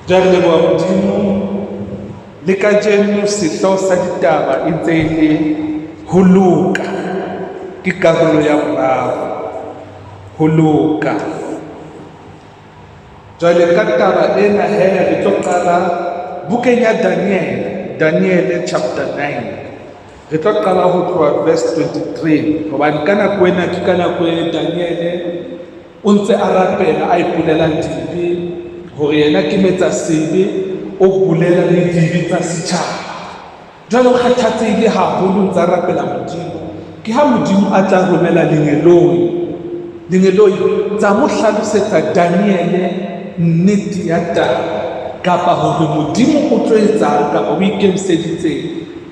Jwale leboha Modimo le kajeno sehlooho sa ditaba e ntse e le ho loka ke karolo ya boraro ho loka. Jwale ka taba ena hee re tlo qala bukeng ya Daniel chapter 9. Re tlo qala ho tloha verse 23 hobane ka nako ena ke ka nako e Daniel o ntse a rapela a ipolelang dibe hore yena ke metsa sebe o bulela le dibe tsa setjhaba. Jwale o kgathatsehile haholo ntse a rapela Modimo ke ha Modimo a tla romela lengeloi tsa mo hlalosetsa Daniel nnete ya taba kapa hore Modimo o tlo etsang kapa o ikemiseditse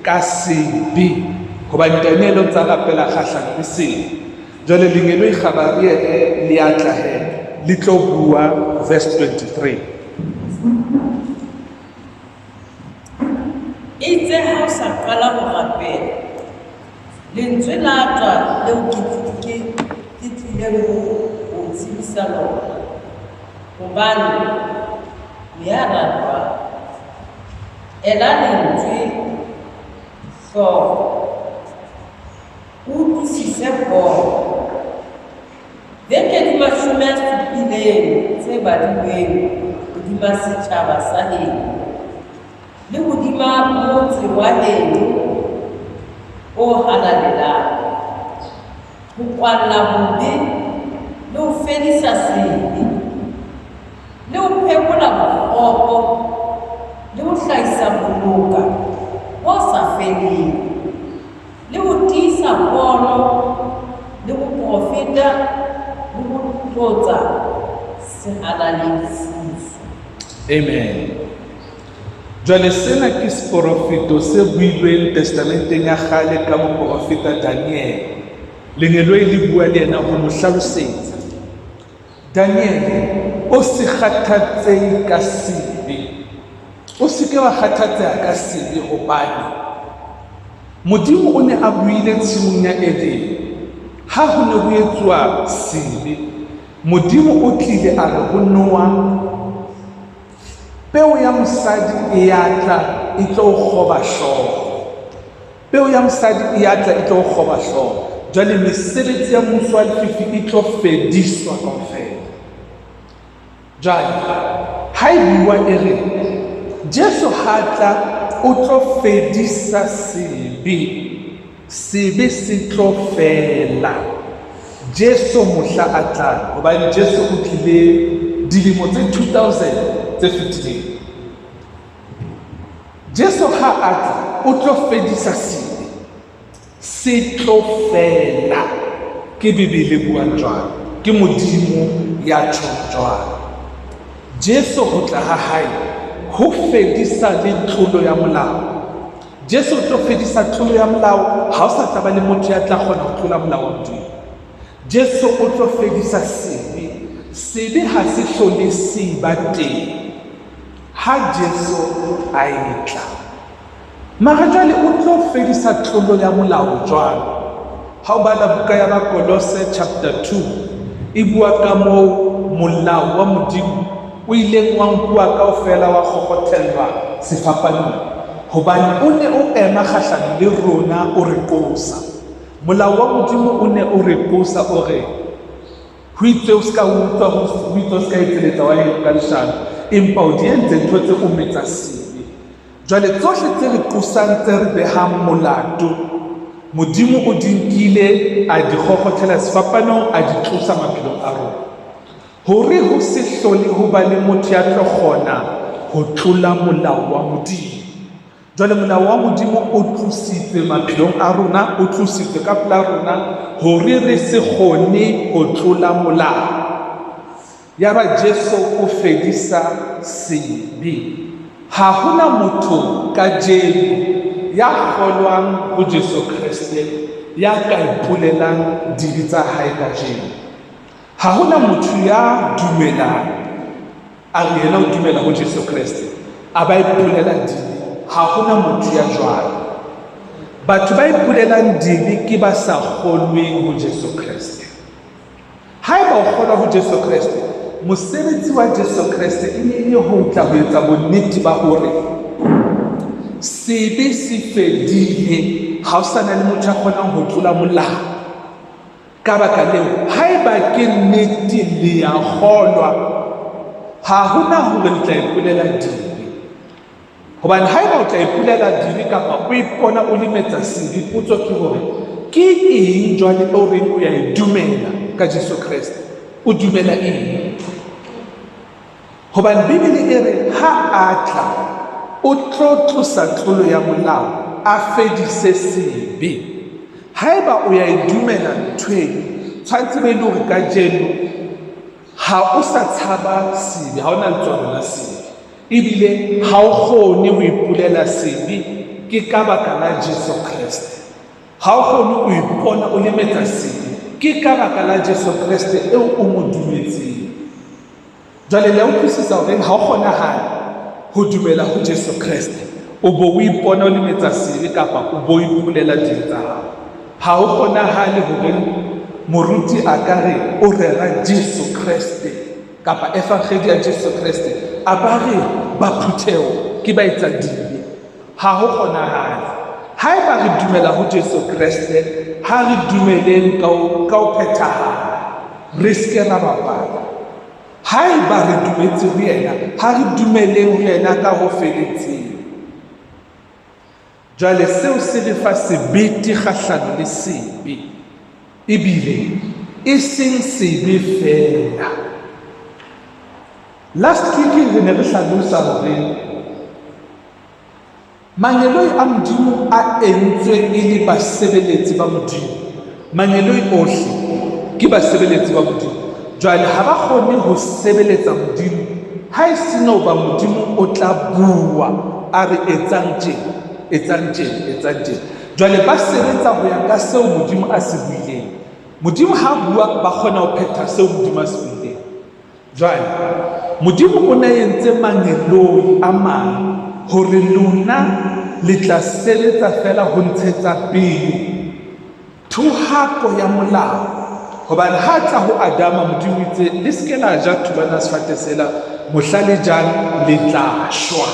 ka sebe hobane Daniel o ntse a rapela kgahlano le sebe. Jwale lengeloi khabari le a tla hee le tlo bua verse 23. Itse ha o sa qala ho rapela lentswe la tswa leo ke tlile ho tsebisa lona hobane ya ratwa ela lentswe hlooho utlwisise pono beke di 70 tse badilweng hodima setjhaba sa heno le hodima motse wa heno o halalelang ho kwalla bobe le ho fedisa sebe le ho phekola bokgopo le ho hlahisa boloka bo sa feleng le ho tiisa pono le ho profeta le ho tlotsa sehalalekisiso. Amen. Jwale sena ke seprofeto se builweng testamenteng ya kgale ka moprofeta Daniel. Lengeloi le bua le yena ho mo hlalosetsa Daniel o se kgathatsehe ka sebe, o se ke wa kgathatseha ka sebe hobane Modimo o ne a buile tshimong ya Eden ha ho ne ho etswa sebe. Modimo o tlile a re ho Noa peo ya mosadi e atla e tlo kgoba hlooho, peo ya mosadi e atla e tlo kgoba hlooho. Jwale mesebetsi ya mmuso wa lefifi e tlo fediswa kaofela. Jwale ha e bua e re Jesu ha tla o tlo fedisa sebe se tlo fela. Jesu mohla a tlang hobane Jesu o tlile dilemo tse 2000 tse fetileng. Jesu ha a tla o tlo fedisa sebe se tlo fela. Ke Bibele buang jwalo, ke Modimo ya tjhong jwalo. Jesu ho tla ha hae ho fedisa le tlolo ya molao. Jesu o tlo fedisa tlolo ya molao ha o sa taba le motho ya tla kgona ho tlola molao wa Modimo. Jesu o tlo fedisa sebe ha se hlole se ba teng ha Jesu a etla. Mara jwale o tlo fedisa tlolo ya molao jwalo. Ha o bala buka ya Kolose chapter 2 e bua ka moo molao wa Modimo o ileng wa nkuwa kaofela wa kgokothelwa sefapanong hobane o ne o ema kgahlano le rona o re qosa. Molao wa Modimo o ne o re qosa o re ho itse o ska utlwa ho itse o ska etseletsa wa eno ka leshano empa o di entse ntho tse o metsa sebe. Jwale tsohle tse re qosang tse re behang molato Modimo o di nkile a di kgokgothela sefapanong a di tlosa maphelong a rona hore ho se hlole ho ba le motho ya tlo kgona ho tlola molao wa Modimo. Jwale molao wa Modimo o tlositswe maphelong a rona, o tlositswe ka pela rona hore re se kgone ho tlola molao. Ya ba Jesu o fedisa sebe. Ha hona motho ka jeno ya kgolwang ho Jesu Kriste ya ka ipolelang dibe tsa hae ka jeno. Ha hona motho ya dumelang a re yena o dumela ho Jesu Kriste a ba ipolela dibe. Ha hona motho ya jwalo. Batho ba ipolelang dibe ke ba sa kgolweng ho Jesu Kriste. Haeba o kgolwa ho Jesu Kriste mosebetsi wa Jesu Kriste e ne ho tla ho etsa bonnete ba hore sebe se fedile, ha o sana le motho a kgonang ho tlola molao. Ka baka leo, haeba ke nnete le ya kgolwa, ha hona hore le tla ipulela dibe. Hobane haeba o tla ipulela dibe kapa o ipona o limetsa sebe, potso ke hore ke eng jwale o reng o ya e dumela ka Jesu Kriste? O dumela eng? Hobane Bibele e re ha a tla o tlo tlosa tlolo ya molao, a fedise sebe. Haeba o ya e dumela ntweng, tshwantse be le hore ka jeno ha o sa tshaba sebe, ha o na letswalo la sebe, ebile ha o kgone ho ipulela sebe ke ka baka la Jesu Kriste. Ha o kgone ho ipona o limetsa sebe ke ka baka la Jesu Kriste eo o mo dumetseng. Jwale le utlwisisa hore ha o kgonahale ho dumela ho Jesu Kriste o bo o ipona o limetsa sebe kapa o bo o ipulela dintho tsa hao. Ha o kgonahale hore moruti a ka re o rera Jesu Kriste kapa evangeli ya Jesu Kriste a ba re ba phutheo ke ba etsa dibe. Ha ho kgonahale. Haeba re dumela ho Jesu Kriste, ha re dumeleng ka ho phethahala, re ske ra bapala. Haeba re dumetse ho yena, ha re dumeleng ho yena ka ho felletseng. Jwale seo se le fa sebete kgahlano le sebe, ebile e seng sebe fela. Last week re ne re hlalosa hore manyeloi a Modimo a entswe e le basebeletsi ba Modimo. Manyeloi ohle ke basebeletsi ba Modimo. Jwale ha ba kgone ho sebeletsa Modimo ha e se no ba Modimo o tla bua a re etsang tjena, etsang tjena, etsang tjena. Jwale ba sebetsa ho ya ka seo Modimo a se buileng. Modimo ha bua ba kgona ho phetha seo Modimo a se buileng. Jwale Modimo o na entse manyeloi a mang hore lona le tla sebetsa fela ho ntshetsa pele thuhako ya molao. Hobane ha tla ho Adama, Modimo itse le ske la ja thubana sefate sela, mohla le jang le tla shwa.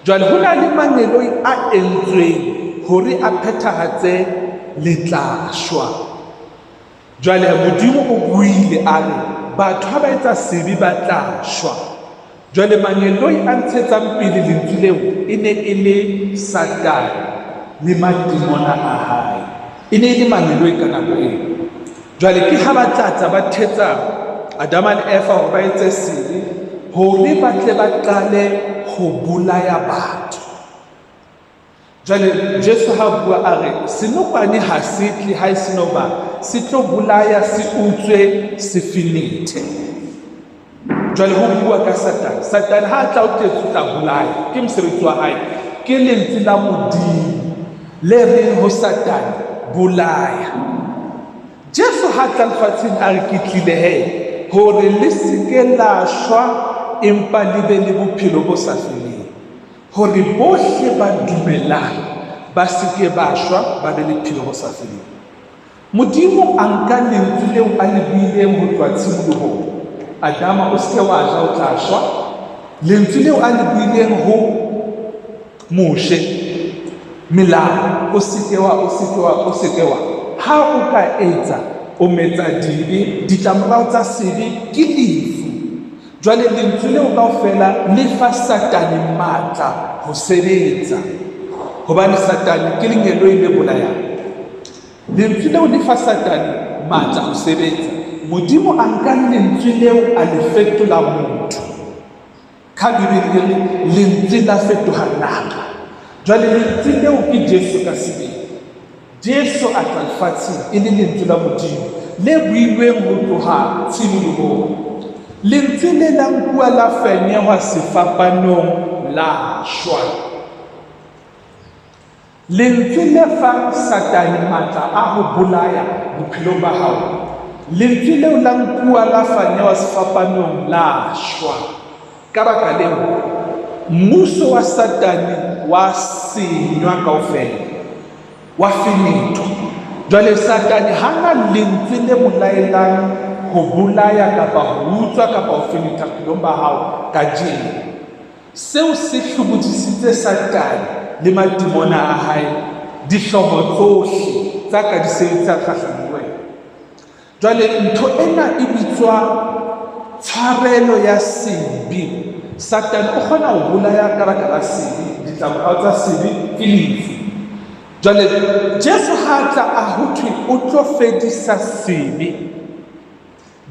Jwale ho na le manyeloi a entsweng hore a phethahatse le tla shwa. Jwale Modimo o buile a re batho ha ba etsa sebe ba tla shwa. Jwale manyeloi a ntshetsang pele lentswe leo e ne e le Satane le madimona a hae. E ne e le manyeloi ka nako eo. Jwale ke ha ba tlatsa ba thetsa Adama le Eva hore ba etse sebe hore ba tle ba qale ho bolaya batho. Jwale Jesu ha bua a re senokwane ha se tle ha e seno ba se tlo bolaya, se utswe, se finite. Jwale ho bua ka Satane. Satane ha tla o tetso tla bolaya, ke mosebetsi wa hae, ke lentswe la Modimo le reng ho Satane bolaya. Jesu ha tla lefatsheng a re ke tlile he hore le seke la shwa empa le be le bophelo bo sa feleng, hore bohle ba dumelang ba seke ba shwa ba be le bophelo bo sa feleng. Modimo a nka lentswe leo a le buileng ho tloha tshimolohong, Adama o seke wa ja o tla shwa, lentswe leo a le buileng ho Moshe, melao o seke wa ha o ka etsa o metsa dibe, ditlamorao tsa sebe ke lefu. Jwale lentswe leo kaofela le fa Satane matla ho sebetsa, hobane Satane ke lenyeloi le bolayang. Lentswe leo le fa Satane matla ho sebetsa, Modimo a nka lentswe leo a le fetola motho. Ka Bibele e re lentswe la fetoha naga. Jwale lentswe leo ke Jesu ka sebele. Jesu a tla lefatsheng e le lentswe la Modimo le builweng ho tloha tshimolohong. Lentswe le la nkuwa la fenyeha sefapanong la shwa. Lentswe le fa Satane matla a ho bolaya bophelong ba hao, lentswe leo la nkuwa la fenyeha sefapanong la shwa. Ka baka leo mmuso wa Satane wa senywa kaofela, wa finito. Jwale Satane hana lentswe le mo laelang ho bolaya kapa ho utswa kapa o fenetha bophelong ba hao ka jeno. Seo se hlobodisitse Satane le madimona a hae dihloho tsohle tsa ka di sebetsa kgahlanong le wena. Jwale ntho ena e bitswa tshwarelo ya sebe. Satane o kgona ho bolaya ka baka la sebe, ditlamorao tsa sebe ke lefu. Jwale Jesu ha tla a hothwe o tlo fedisa sebe,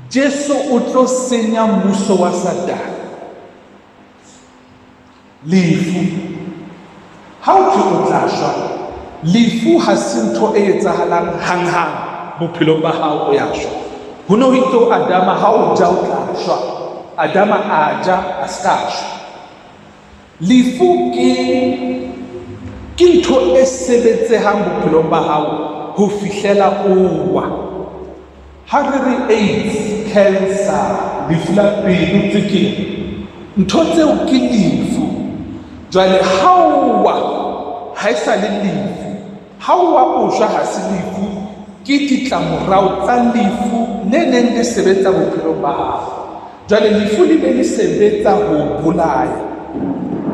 Jesu o tlo senya mmuso wa Satane. Lefu ha hothwe o tla shwa, lefu ha se ntho e etsahalang hanghang bophelong ba hao o ya shwa. Ho no hitlo Adama ha o ja o tla shwa, Adama a ja a ska shwa. Lefu ke ntho e sebetsehang bophelong ba hao ho fihlela o wa. Ha re re AIDS, cancer, lefu la pelo, tswekere, ntho tseo ke lefu. Jwale ha o wa ha e sa le lefu, ha o wa o shwa ha se lefu, ke ditlamorao tsa lefu le neng le sebetsa bophelong ba hao. Jwale lefu le ne le sebetsa ho bolaya.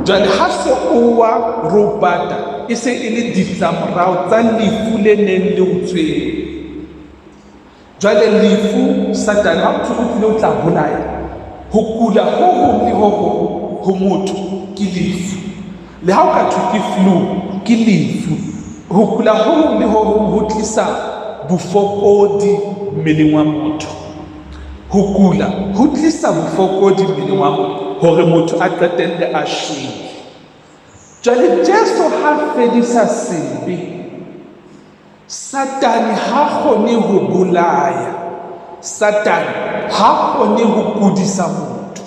Jwale ha se o wa robata e se e le ditlamorao tsa lefu le neng le o tshwere. Jwale lefu Satane ha o tlile o tla bolaya, ho kula ho hong le ho hong ho motho ke lefu. Le ha o ka thwe ke flu ke lefu. Ho kula ho hong le ho hong ho tlisa bofokodi mmeleng wa motho. Ho kula ho tlisa bofokodi mmeleng wa motho hore motho a qetelle a shwele. Jwale Jesu ha fedisa sebe, Satane ha kgone ho bolaya, Satane ha kgone ho kudisa motho.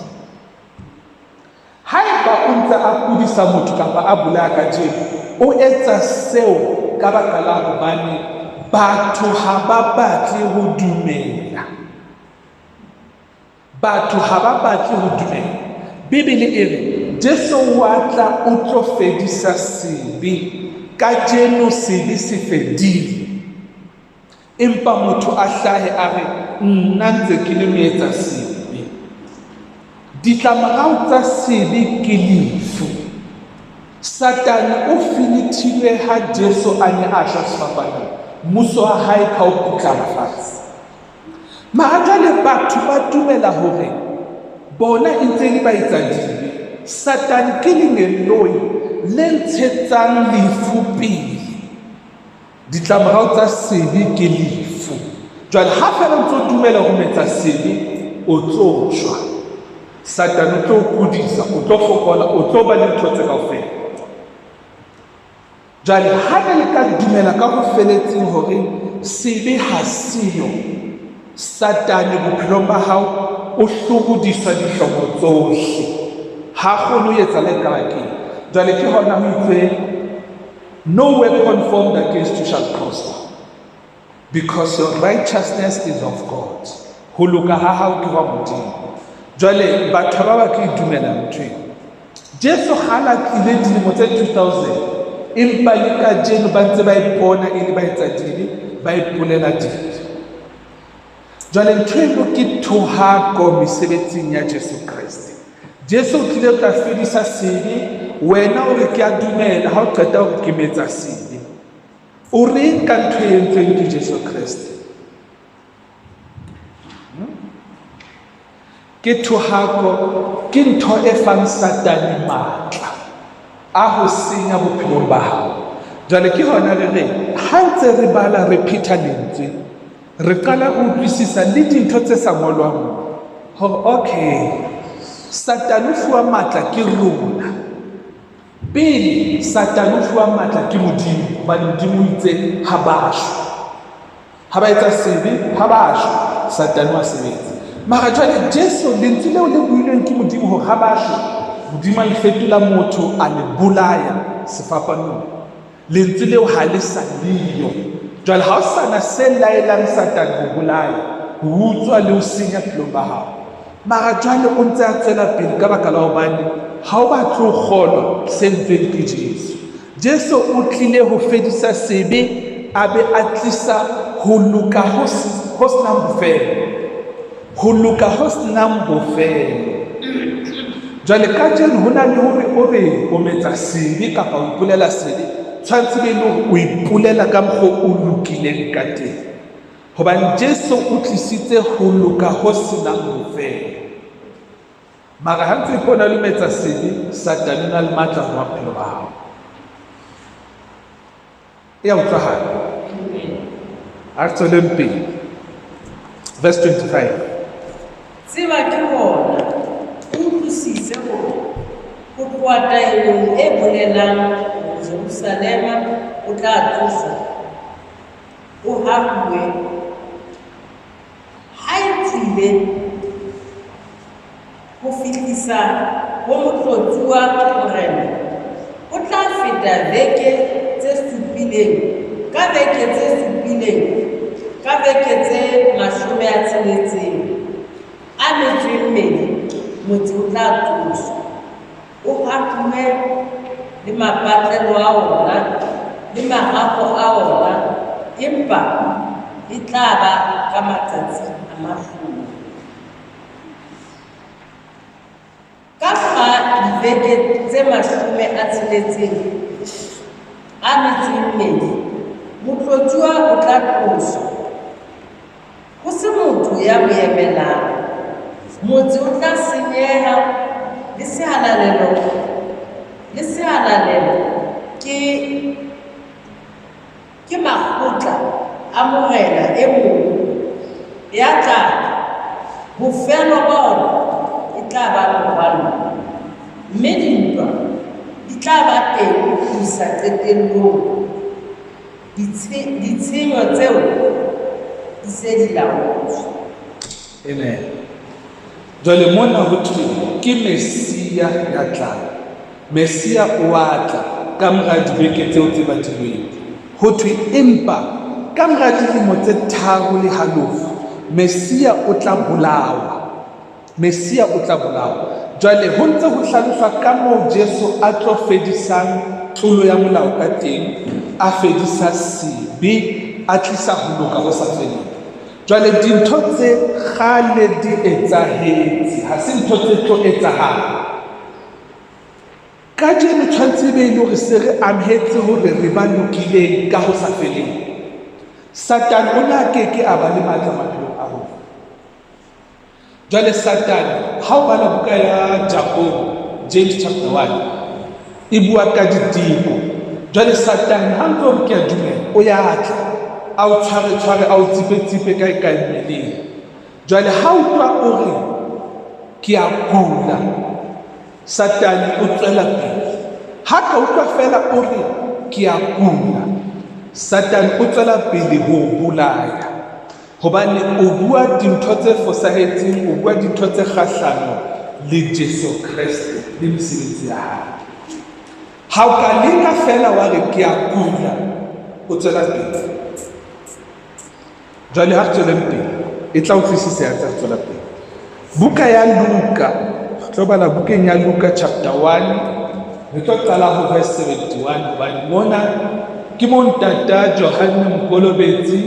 Haeba o ntse a kudisa motho kapa a bolaya ka jeno, o etsa seo ka baka la hobane batho ha ba batle ho dumela. Batho ha ba batle ho dumela. Bibele e re Jesu wa tla o tlo fedisa sebe, ka jeno sebe se fedile. Empa motho a hlahe a re nna ntse ke le moetsa sebe. Ditlamorao tsa sebe ke lefu. Satane o finithilwe ha Jesu a ne a shwa sefapanong, mmuso wa hae ka o putlama fatshe. Mara jwale batho ba dumela hore bona e ntse le ba etsa dibe. Satane ke lengeloi le ntshetsang lefu pele. Ditlamorao tsa sebe ke lefu. Jwale ha fela o tlo dumela ho metsa sebe, o tlo shwa. Satane o tlo kudisa, o tlo fokola, o tlo ba le ntho tse kaofela. Jwale ha le ka dumela ka ho feletseng hore sebe ha siyo, Satane bophelong ba hao o hlobodiswa dihlomo tsohle. Ha kgone ho etsa le karakeng. Jwale ke hona ho itswe no weapon formed against you shall prosper, because your righteousness is of God. Ho loka ha hao ke wa Modimo. Jwale batho ba ba ke dumela ntwe. Jesu ha la tlile dilemo tse 2000, empa le ka jeno ba ntse ba ipona e le ba etsa dile, ba ipolela dile. Jwale ntho eno ke thohako mesebetsing ya Jesu Kriste. Jesu o tlile ka fedisa sebe, wena o re ke a dumela ha o qeta hore ke metsa sebe. O reng ka ntho e entsweng ke Jesu Kriste? Ke thohako, ke ntho e fang Satane matla a ho senya bophelong ba hao. Jwale ke hona re re ha ntse re bala re pheta lentswe, re qala ho utlwisisa le dintho tse sa ngolwang hore okay, Satane o fuwa matla ke rona. Pele Satane o fuwa matla ke Modimo, hobane Modimo o itse ha ba shwa, ha ba etsa sebe, ha ba shwa, Satane wa sebetsa. Mara jwale Jesu lentswe leo le builweng ke Modimo hore ha ba shwa, Modimo a le fetola motho a le bolaya sefapanong. Lentswe leo ha le sa leyo. Jwale ha o sana se laelang Satane ho bolaya, ho utswa le ho senya bophelo ba hao. Mara jwale o ntse a tswela pele ka baka la hobane ha o batle ho kgolwa se entsweng ke Jesu. Jesu o tlile ho fedisa sebe, a be a tlisa ho loka ho senang bofelo, ho loka ho senang bofelo. Jwale ka jeno ho na le hore o re o metsa sebe kapa o ipolela sebe, tshwantse be le hore o ipolela ka mokgwa o lokileng ka teng, hobane Jesu o tlisitse ho loka ho senang bofelo. Mara ha ntse o ipona le metsa sebe, Satane o na le matla ho maphelo a hao. E a utlwahala? Ha re tsweleng pele. Verse 25. Tseba ke hona, o utlwisise hore ho tloha taelong e bolelang hore Jerusalema o tla tloswa, o hapuwe, ha e tswile ho fihlisa ho motlotsuwa morena, o tla feta beke tse supileng, ka beke tse supileng, ka beke tse 60 a metso mmedi, motse o tla tloswa, o hapuwe le mapatlelo a ona le mahafo a ona, empa e tla ba ka matsatsi a 10. Ka mora dibeke tse 60 a metso mmedi, motlotsuwa o tla tloswa. Ho se motho ya mo emelang, motse o tla senyeha le sehalalelo ke makgotla a morena e mong ya tla, bofelo ba ona e tla ba morwalo, mme dintwa di tla ba teng ho isa qetellong, ditshenyo tseo di se di laotswe. Amen. Jwale mona ho thwe ke Mesia ya tlang. Mesia o a tla ka mora dibeke tseo tse badilweng. Ho thwe empa ka mora dilemo tse 3 le halofo, Mesia o tla bolawa. Mesia o tla bolawa. Jwale ho ntse ho hlaloswa ka moo Jesu a tlo fedisang tlolo ya molao ka teng, a fedisa sebe, a tlisa ho loka ho sa feleng. Jwale dintho tse kgale di etsahetse, ha se ntho tse tlo etsahala. Ka jeno tshwantse be le hore se re amohetse hore re ba lokileng ka ho sa feleng. Satane o na keke a ba le matla maphelong a rona. Jwale Satane ha o bala buka ya Jacob, James chapter 1, e bua ka diteko. Jwale Satane ha ntse o ke a dumela, o ya tla a o tshware a o tsipe kae mmeleng. Jwale ha o tloha o re ke a kula, Satane o tswela pele. Ha ka utlwa fela o re ke a kula, Satane o tswela pele ho bolaya, hobane o bua dintho tse fosahetseng, o bua dintho tse kgahlano le Jesu Kriste le mosebetsi ya hae. Ha o ka leka fela wa re ke a kula, o tswela pele. Jwale ha tswela pele e tla utlwisisa ya tswela pele. Buka ya Luka, tlo bala bukeng ya Luka chapter 1, re tlo qala ho verse 71, hobane mona ke mo ntata Johane Mokolobetsi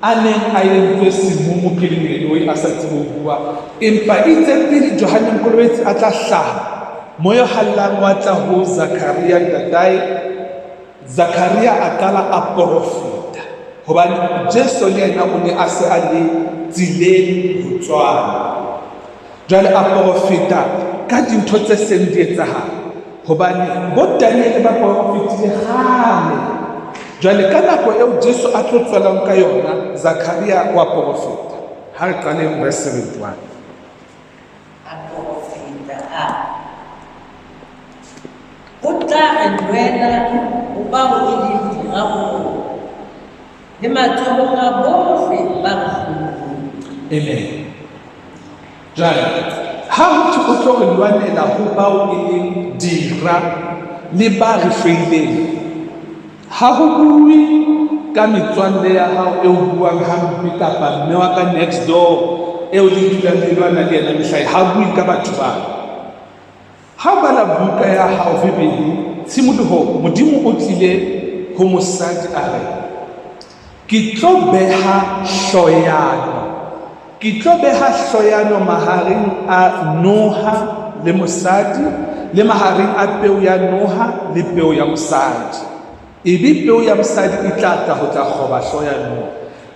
a neng a entswe semumu ke lengeloi a sa tsebe ho bua, empa itse pele Johane Mokolobetsi a tla hlaha, moya hallang wa tla ho Zakaria ntatae. Zakaria a qala a profeta, hobane Jesu le yena o ne a se a le tsileng ho tswana. Jwale a profeta ka dintho tse seng di etsahala, hobane bo Daniel ba profetile kgale. Jwale ka nako eo Jesu a tlo tswelang ka yona, Zakaria wa profeta. Ha re qaleng verse 71. A profeta o tla re duela ho bao e leng diraholo le matsohong a bohle ba kgolong. Amen. Jwale ha motho o tlo re lwanela ho bao e leng dira le ba re hlweleng, ha ho bue ka metswalle ya hao eo buang hampe, kapa mme wa ka next door eo le dulang le lwana le yena mehlae, ha bue ka batho bao. Ha o bala buka ya hao Bebele, tshimoloho Modimo o tlile ho mosadi a re, ke tlo beha hloyano ke tlo beha hloyano mahareng a Noha le mosadi le mahareng a peo ya Noha le peo ya mosadi. Ebe peo ya mosadi e tla tla ho tla kgoba hloyano.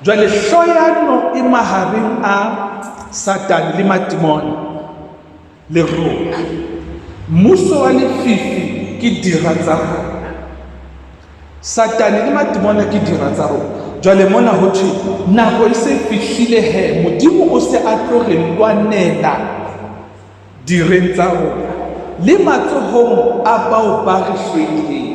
Jwale hloyano e mahareng a Satan le matimona le rona. Mmuso wa lefifi ke dira tsa rona. Satan le matimona ke dira tsa rona. Jwale mona ho thwe nako e se fihlile he, Modimo o se a tlo re lwanela direng tsa rona le matsohong a bao ba re hlweleng.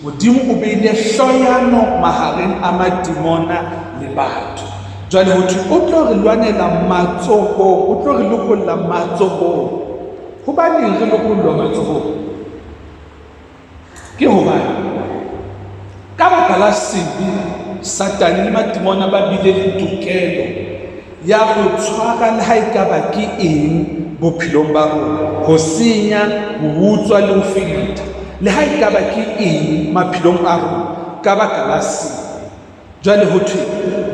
Modimo o beile hloyano mahareng a matimona le batho. Jwale ho thwe o tlo re lwanela matsohong, o tlo re lokolla matsohong. Hobaneng re lokollwa matsohong? Ke hobane ka baka la sebe Satan le matimona ba bile le tokelo ya go tshwara le ha ekaba ke eng bophelong ba rona, ho senya, ho utswa le ho feta, le ha ekaba ke eng maphelong a rona ka baka la sebe. Jwale ho thwe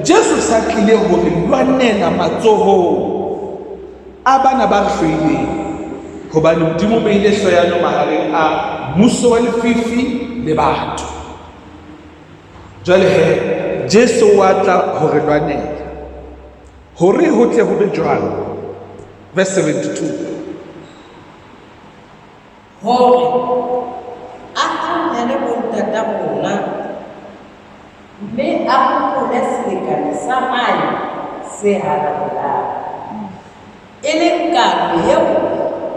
Jesu sa tlile ho re lwanela matsohong a bana ba hlweleng, hobane Modimo ba ile hloyano mahareng a mmuso wa lefifi le batho. Jwale he Jesu wa tla ho re lwanela hore ho tle ho be jwalo. Verse 72, hore a amohele bontata bona mme a hopole selekane sa hae se halalang, e leng karolo eo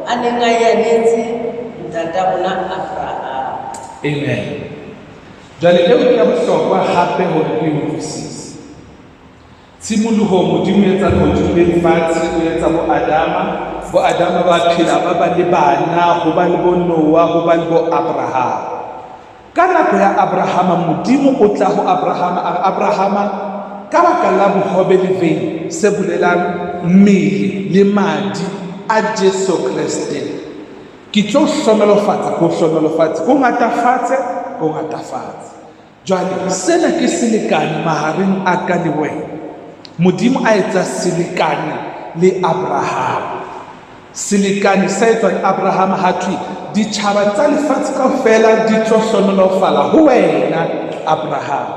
a neng a yanetse ntata bona Abraham. amen. Jwale eo ke ya bohlokwa hape hore ke utlwisise. Tshimoloho Modimo etsa hodimo le lefatshe, o etsa bo Adama ba phela ba ba le bana, ho ba le bo Noah, ho ba le bo Abraham. Ka nako ya Abrahama Modimo o tla ho Abrahama ka baka la bohobe le vein se bolelang mmele le madi a Jesu Kriste. Ke tlo hlonolofatsa ko ngatafatse ko ngatafatse. Jwale sena ke selekane mahareng a ka le wena. Modimo a etsa selekane le Abraham. Selekane sa etswa le Abraham ha thwe ditjhaba tsa lefatshe kaofela di tlo hlonolofala ho wena Abraham.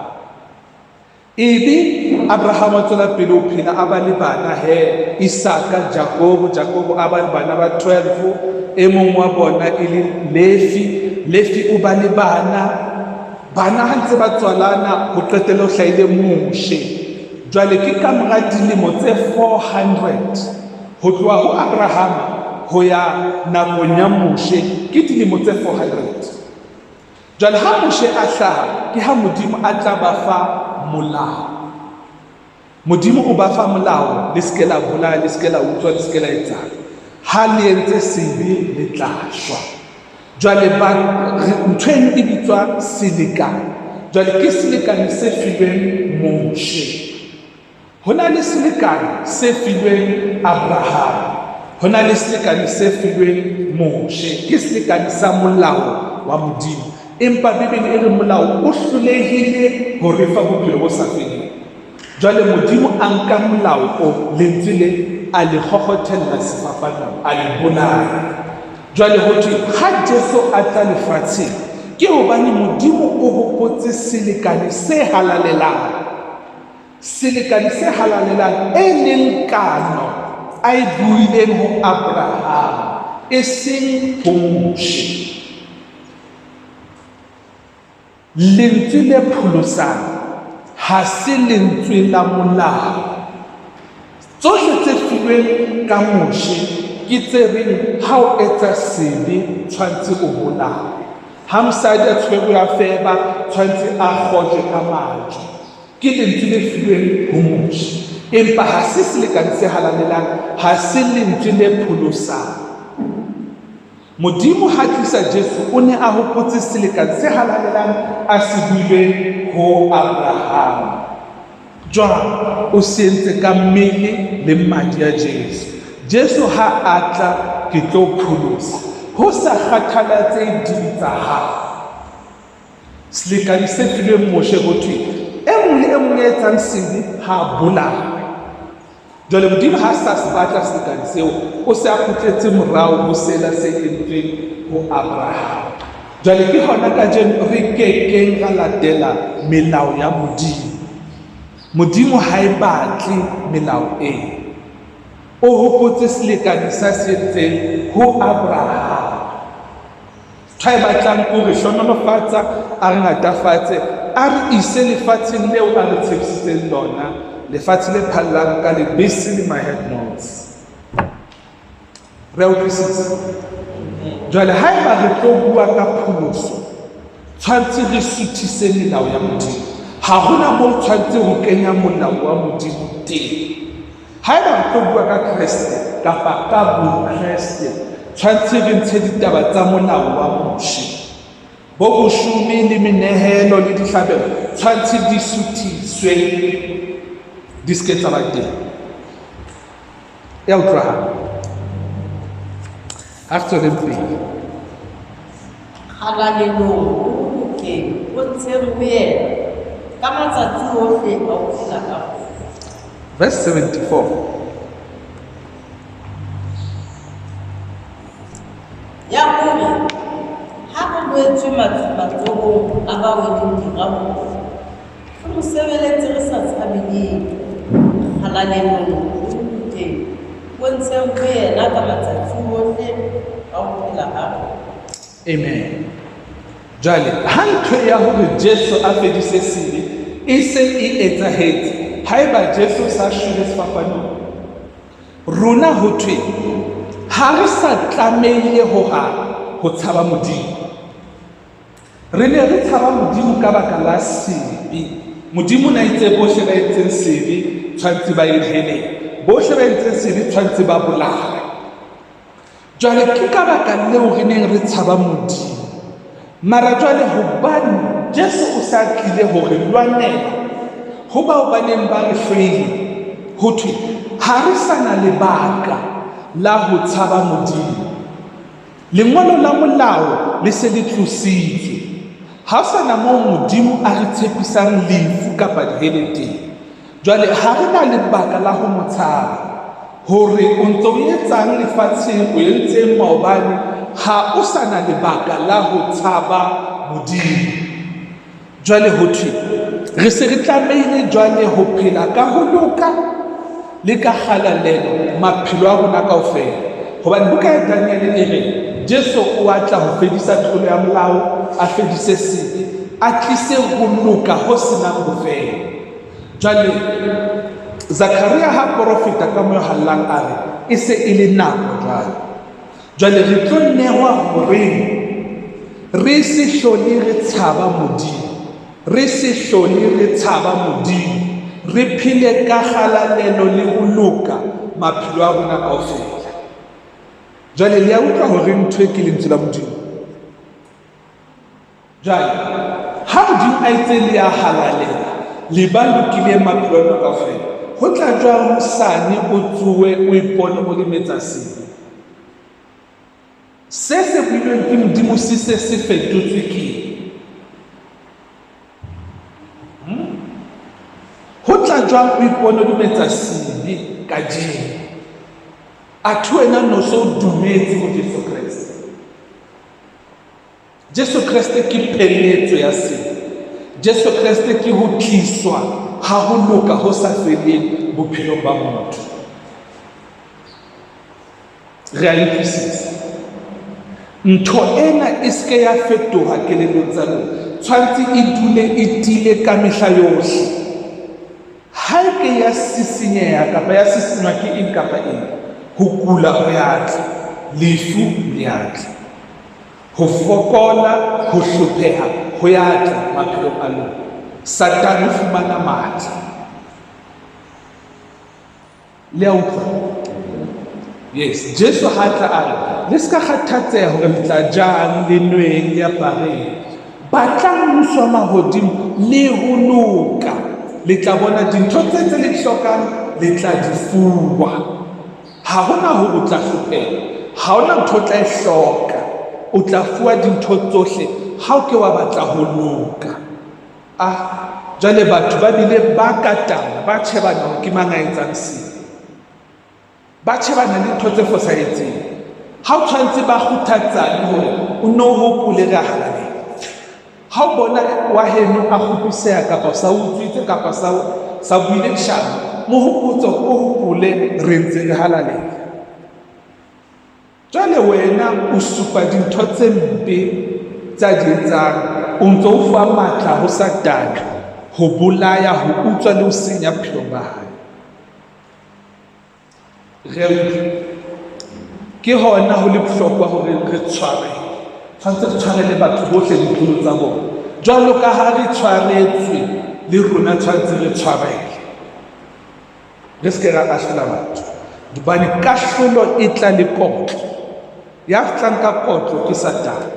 Ebe Abraham a tswela pele ho phela a ba le bana he, Isaka, Jacob a ba le bana ba 12, e mong wa bona e le Lefi o ba le bana ha ntse ba tswalana ho qetela ho hlahile Moshe. Jwale ke ka mora dilemo tse 400 ho tloha ho Abraham ho ya nakong ya Moshe ke dilemo tse 400. Jwale ha Moshe a hlaha ke ha Modimo a tla ba fa molao. Modimo o ba fa molao, le seke la bolaya, le seke la utswa, le seke la etsang. Ha le entse sebe le tla shwa. Jwale nthweng e bitswa selekane. Jwale ke selekane se filweng Moshe. Ho na le selekane se filweng Abraham, ho na le selekane se filweng Moshe, ke selekane sa molao wa Modimo. Empa Bibele e re molao o hlolehile ho re fa bophelo bo sa feleng. Jwale Modimo a nka molao o lentswe le a le kgokgothella sefapanong, a le bolaya. Jwale ho thwe ha Jesu a tla lefatsheng ke hobane Modimo o hopotse selekane se halalelang. Selekane se halalelang e leng kano a e buileng ho Abraham, e seng ho Moshe. Lentswe le pholosang ha se lentswe la molao. Tsohle tse filweng ka Moshe ke tse reng ha o etsa sebe tshwantse o bolawe. Ha mosadi a tshwerwe a feba tshwantse a kgotle ka majwe. Ke lentswe le filweng ho Moshe. Empa ha se selekane se halalelang, ha se lentswe le pholosang. Modimo ha tlisa Jesu o ne a hopotse selekane se halalelang a se builweng ho Abraham. Jwale o se entse ka mmele le madi a Jesu ha a tla ke tlo pholosa, ho sa kgathalatsehe dibi tsa hao. Selekane se filweng Moshe ho thwe e mong le e mong ya etsang sebe ha bolawe. Jwale Modimo ha sa se batla selekane seo, o se a kgutletse morao ho sela se entsweng ho Abraham. Jwale ke hona kajeno re kekeng ra latela melao ya Modimo. Modimo ha e batle melao e. O hopotse selekane sa se entseng ho Abraham. Try batlang ko re hlonolofatsa, a re ngatafatse, a re ise lefatsheng leo a re tshepisitseng lona, lefatshe le phallang ka lebese le ma-head-notes. Re a utlwisisa? Jwale haeba re tlo bua ka pholoso, tshwantse re suthise melao ya Modimo. Ha hona moo tshwantse ho kenya molao wa Modimo teng. Haeba re tlo bua ka Kreste kapa ka boKreste, tshwantse re ntshe ditaba tsa molao wa moshe. Bo boshome le menehelo le dihlabelo tshwantse di suthiswe, di ske tsa ba teng. Ya utlwahala? Ha re tsweleng pele. Kgalalelong o bolokeng o ntsheng ho yena ka matsatsi ohle a ho phela ka ona. Verse 74. Ya hore ha re loetswe matsohong a bao e leng diramo, re mo sebeletse re sa tshabeleng. Kgalalelong o bolokeng o ntsheng ho yena ka matsatsi ohle a ho phela ka ona. Amen. Jwale ha ntho ya hore Jesu a fedise sebe e se e etsahetse, haeba Jesu sa shwele sefapanong, rona ho thwe ha re sa tlamehile ho tshaba Modimo. Re ne re tshaba Modimo ka baka la sebe. Modimo na itse bohle ba entseng sebe tshwantse ba elele, bohle ba entseng sebe tshwantse ba bolawe. Jwale ke ka baka leo re neng re tshaba Modimo. Mara jwale hobane Jesu o sa tlile hore lwanela ho bao ba neng ba re hlwele, ho thwe ha re sa na lebaka la ho tshaba Modimo. Lengolo la molao le se le tlositswe. Ha sana moo Modimo a re tshepisang lefu kapa dihelete. Jwale ha re na lebaka la ho mo tshaba. Hore o ntso o etsang lefatsheng, o entseng maobane, ha o sa na lebaka la ho tshaba Modimo. Jwale ho thwe re se re tlamehile jwale ho phela ka ho loka le ka kgalalelo maphelo a rona kaofela. Hobane buka ya Daniel e re Jesu o atla ho fedisa tlolo ya molao, a fedise sebe, a tlise ho loka ho senang bofelo. Jwale Zakaria ha profeta ka mo hallang a re e se e le nako jwale. Jwale re tlo nehwa hore re se hlole re tshaba Modimo, re se hlole re tshaba Modimo, re phele ka kgalalelo le ho loka maphelo a rona kaofela. Jwale le a utlwa hore ntho e ke lentswe la Modimo. Jwale ha Modimo a itse le a halalela le ba lokile maphelo a rona kaofela, ho tla jwang hosane o tsohe o ipone o le metsa sebe? Se se builweng ke Modimo se se fetotswe ke ho tla jwang o ipone o le metsa sebe ka jeno? Athe wena no so dumetse ho Jesu Kreste. Jesu Kreste ke pheletso ya sebe. Jesu Kreste ke ho tliswa ha ho loka ho sa feleng bophelong ba motho. Re a utlwisisa? Ntho ena e seke ya fetoha kelellong tsa lona, tshwantse e dule e tile ka mehla yohle. Ha e ke ya sisinyeha kapa ya sisinywa ke eng kapa eng, ho kula ho ya tla, lefu le ya tla, ho fokola, ho hlopheha ho ya tla maphelong a lona. Satane o fumana matla. Le a utlwa? Yes, Jesu ha tla a re le ska kgathatseha hore le tla jang le nweng le apareng. Batlang mmuso wa mahodimo le ho loka, le tla bona dintho tse le di hlokang le tla di fuwa. Ha hona ho o tla hlopheha, ha hona ntho o tla e hloka, o tla fuwa dintho tsohle ha o ke wa batla ho loka. Jwale batho ba bile ba katana ba tjhebana hore ke mang a etsang seo. ba tshebana le ntho tse fosahetseng. Ha o tshwanetse ba kgothatsane hore o no hopole re halale. Ha o bona wa heno a kgopiseha kapa sa utswitse kapa sa buile leshano, mo hopotso o hopole re ntse re halale. Jwale wena o supa dintho tse mpe tsa di etsang, o ntso o fa matla ho Satane ho bolaya, ho utswa le ho senya bophelo ba hae. Ke hona ho le bohlokwa hore re tshware, tshwantse re tshware le batho bohle ditlolo tsa bona, jwalo ka ha re tshwaretswe le rona tshwantse re tshwarele. Re se ke ra ahlola batho, hobane kahlolo e tla le kotlo, ya tlang ka kotlo ke Satane.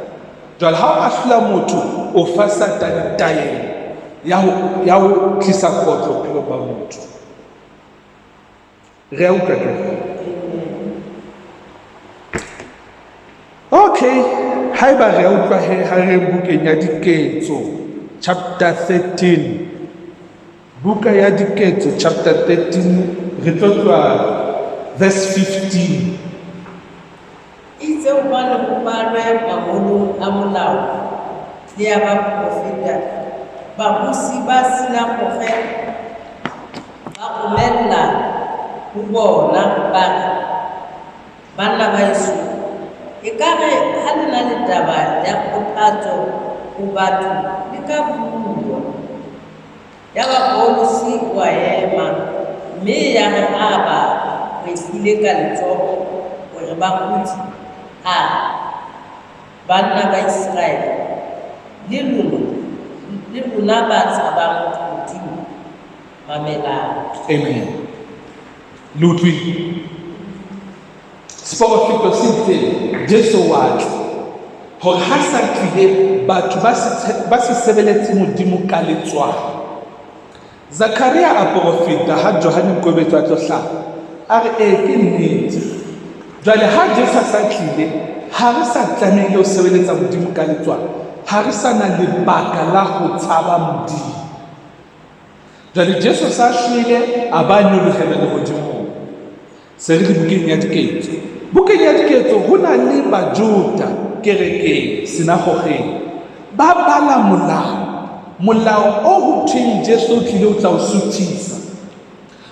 Jwale ha o ahlola motho, o fa Satane taelo ya ho tlisa kotlo bophelo ba motho. Re a utlwa ke? Okay, haeba re a utlwa ha re bukeng ya Diketso chapter 13. Buka ya Diketso chapter 13, re tlo tloha verse 15. Itse o bane ho balwe mangolong a molao le ya baprofeta, babusi ba sila profeta ba romella ho bona ba banna ba Yesu. Ekare ha le na le taba ya kgothatso ho batho le ka bua ya ba Paulusi wa ema, mme ya re aba re tlile ka letsoho hore ba kgutse banna ba Israele le lona ba tshabang Modimo mamelang. Amen. Lutwi Sporofito se itseng Jesu wa tla hore ha sa tlile batho ba se sebeletse Modimo ka letswalo. Zakaria a profeta ha Johane Mokobetso a tlo hlaha, a re ke nnete. Jwale ha Jesu a sa tlile, ha re sa tlamehile ho sebeletsa Modimo ka letswalo, ha re sa na lebaka la ho tshaba Modimo. Jwale Jesu sa hlile a ba nyolohela le Modimo. Se re le bukeng ya Diketso. Bukeng ya Diketso ho na le Bajuda kerekeng sinagogeng ba bala molao o ho thweng Jesu o tlile o tla o suthisa.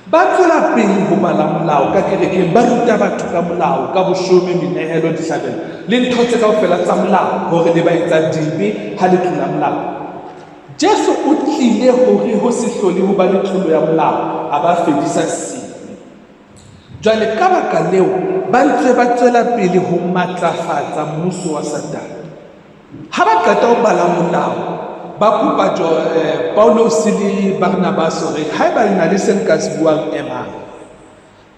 Ba tswela pele ho bala molao ka kerekeng, ba ruta batho ka molao, ka boshomi, menehelo, dihlabelo le ntho tse kaofela tsa molao hore le ba etsa dibe ha le tlola molao. Jesu o tlile hore ho se hlole ho ba le tlolo ya molao, a ba fedisa sini. Jwale ka baka leo ba ntse ba tswela pele ho matlafatsa mmuso wa Satane. Ha ba qeta ho bala molao, ba kopa Paulos le Barnabas hore haeba le na le se nka se buang emang.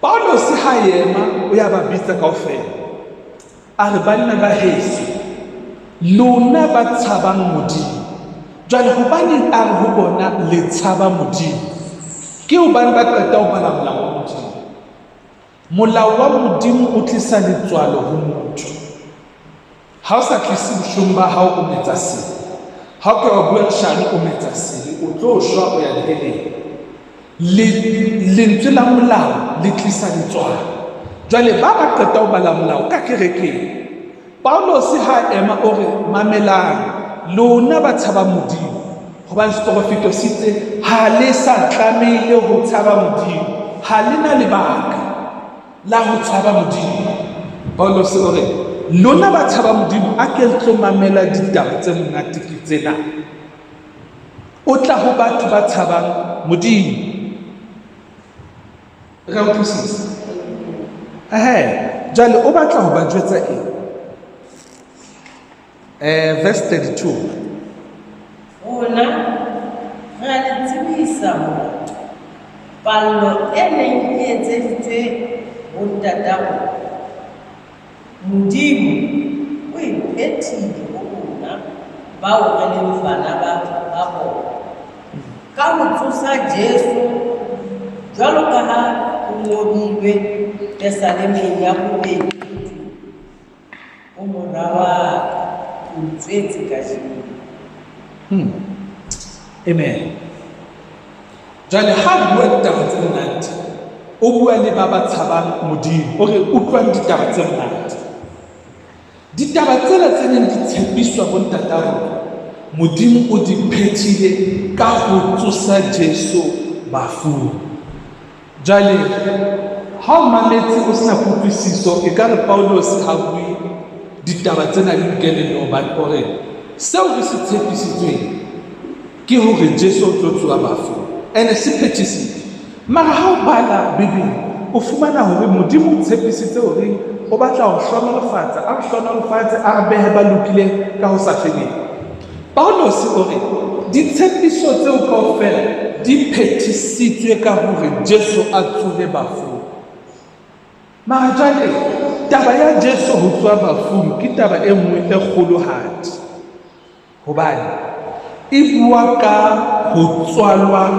Paulos ha ema o ya ba bitsa kaofela, a re banna ba heso, lona ba tshabang Modimo. Jwale hobane a re ho bona le tshaba Modimo, ke hobane ba qeta ho bala molao wa Modimo. Molao wa Modimo o tlisa letswalo ho motho. Ha o sa tlise boshong ba hao o metsa sele, ha o ka wa bua leshano o metsa sele, o tlo shwa o ya leheleng. Lentswe la molao le tlisa letswalo. Jwale ba qeta ho bala molao ka kerekeng, Paulos ha ema o re mamelang, lona ba tshaba Modimo, hobane Sporofito se itse ha le sa tlamehile ho tshaba Modimo, ha le na lebaka la ho tshaba Modimo. Paulos o re lona ba tshaba Modimo, a ke le tlo mamela ditaba tse monate ke tsena. O tla ho batho ba tshabang Modimo. Re a utlwisisa? Jwale o batla ho ba jwetsa eng? Verse 32. Ona re a le tsebisa motho pallo e neng e etseditswe ho ntata Modimo o iphethile ho rona bao re leng bana ba bona ka ho tsosa Jesu jwalo ka ha ho ngobilwe Tesalemeng ya bobedi o mora wa utswetse ka jeno. Amen. Jwale ha bua taba tse monate, o bua le ba ba tshabang Modimo o re utlwang ditaba tse monate. Ditaba tsena tse neng di tshepiswa bo ntata rona, Modimo o di phethile ka ho tsosa Jesu mafung. Jwale ha o mametse o sena kutlwisiso, e ka re Paulos ha bue ditaba tsena le kelello hobane o re seo re se tshepisitsweng ke hore Jesu o tlo tsoha mafung, ene se phethisitswe. Mara ha o bala Bibele o fumana hore Modimo o tshepisitse hore o batla ho hlonolofatsa, a hlonolofatse, a behe ba lokileng ka ho sa feleng. Paulos o re ditshepiso tseo kaofela di phethisitswe ka hore Jesu a tsohe mafung. Mara jwale taba ya Jesu ho tsoha mafung ke taba e nngwe e kgolohadi, hobane e bua ka ho tswalwa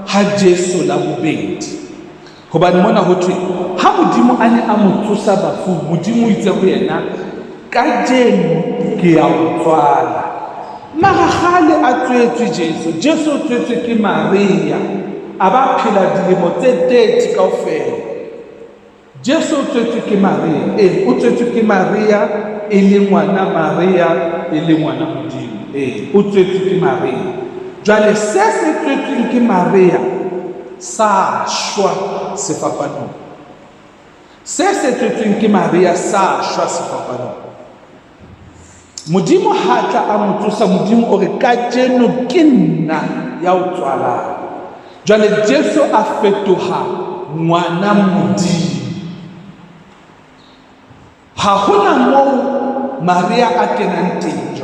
ha Jesu la bobedi. Hobane mona ho thwe ha Modimo a ne a mo tsosa mafung, Modimo o itse ho yena kajeno ke ya o tswala. Mara kgale a tswetswe Jesu o tswetswe ke Maria, a ba phela dilemo tse 30 kaofela. Jesu o tswetswe ke Maria, o tswetswe ke Maria e le ngwana Maria e le ngwana Modimo, o tswetswe ke Maria. Jwale se tswetsweng ke Maria sa shwa sefapanong, se tswetsweng ke Maria sa shwa sefapanong. Modimo ha tla a mo tsosa, Modimo o re kajeno ke nna ya o tswalang. Jwale Jesu a fetoha ngwana Modimo. Ha hona moo Maria a kenang teng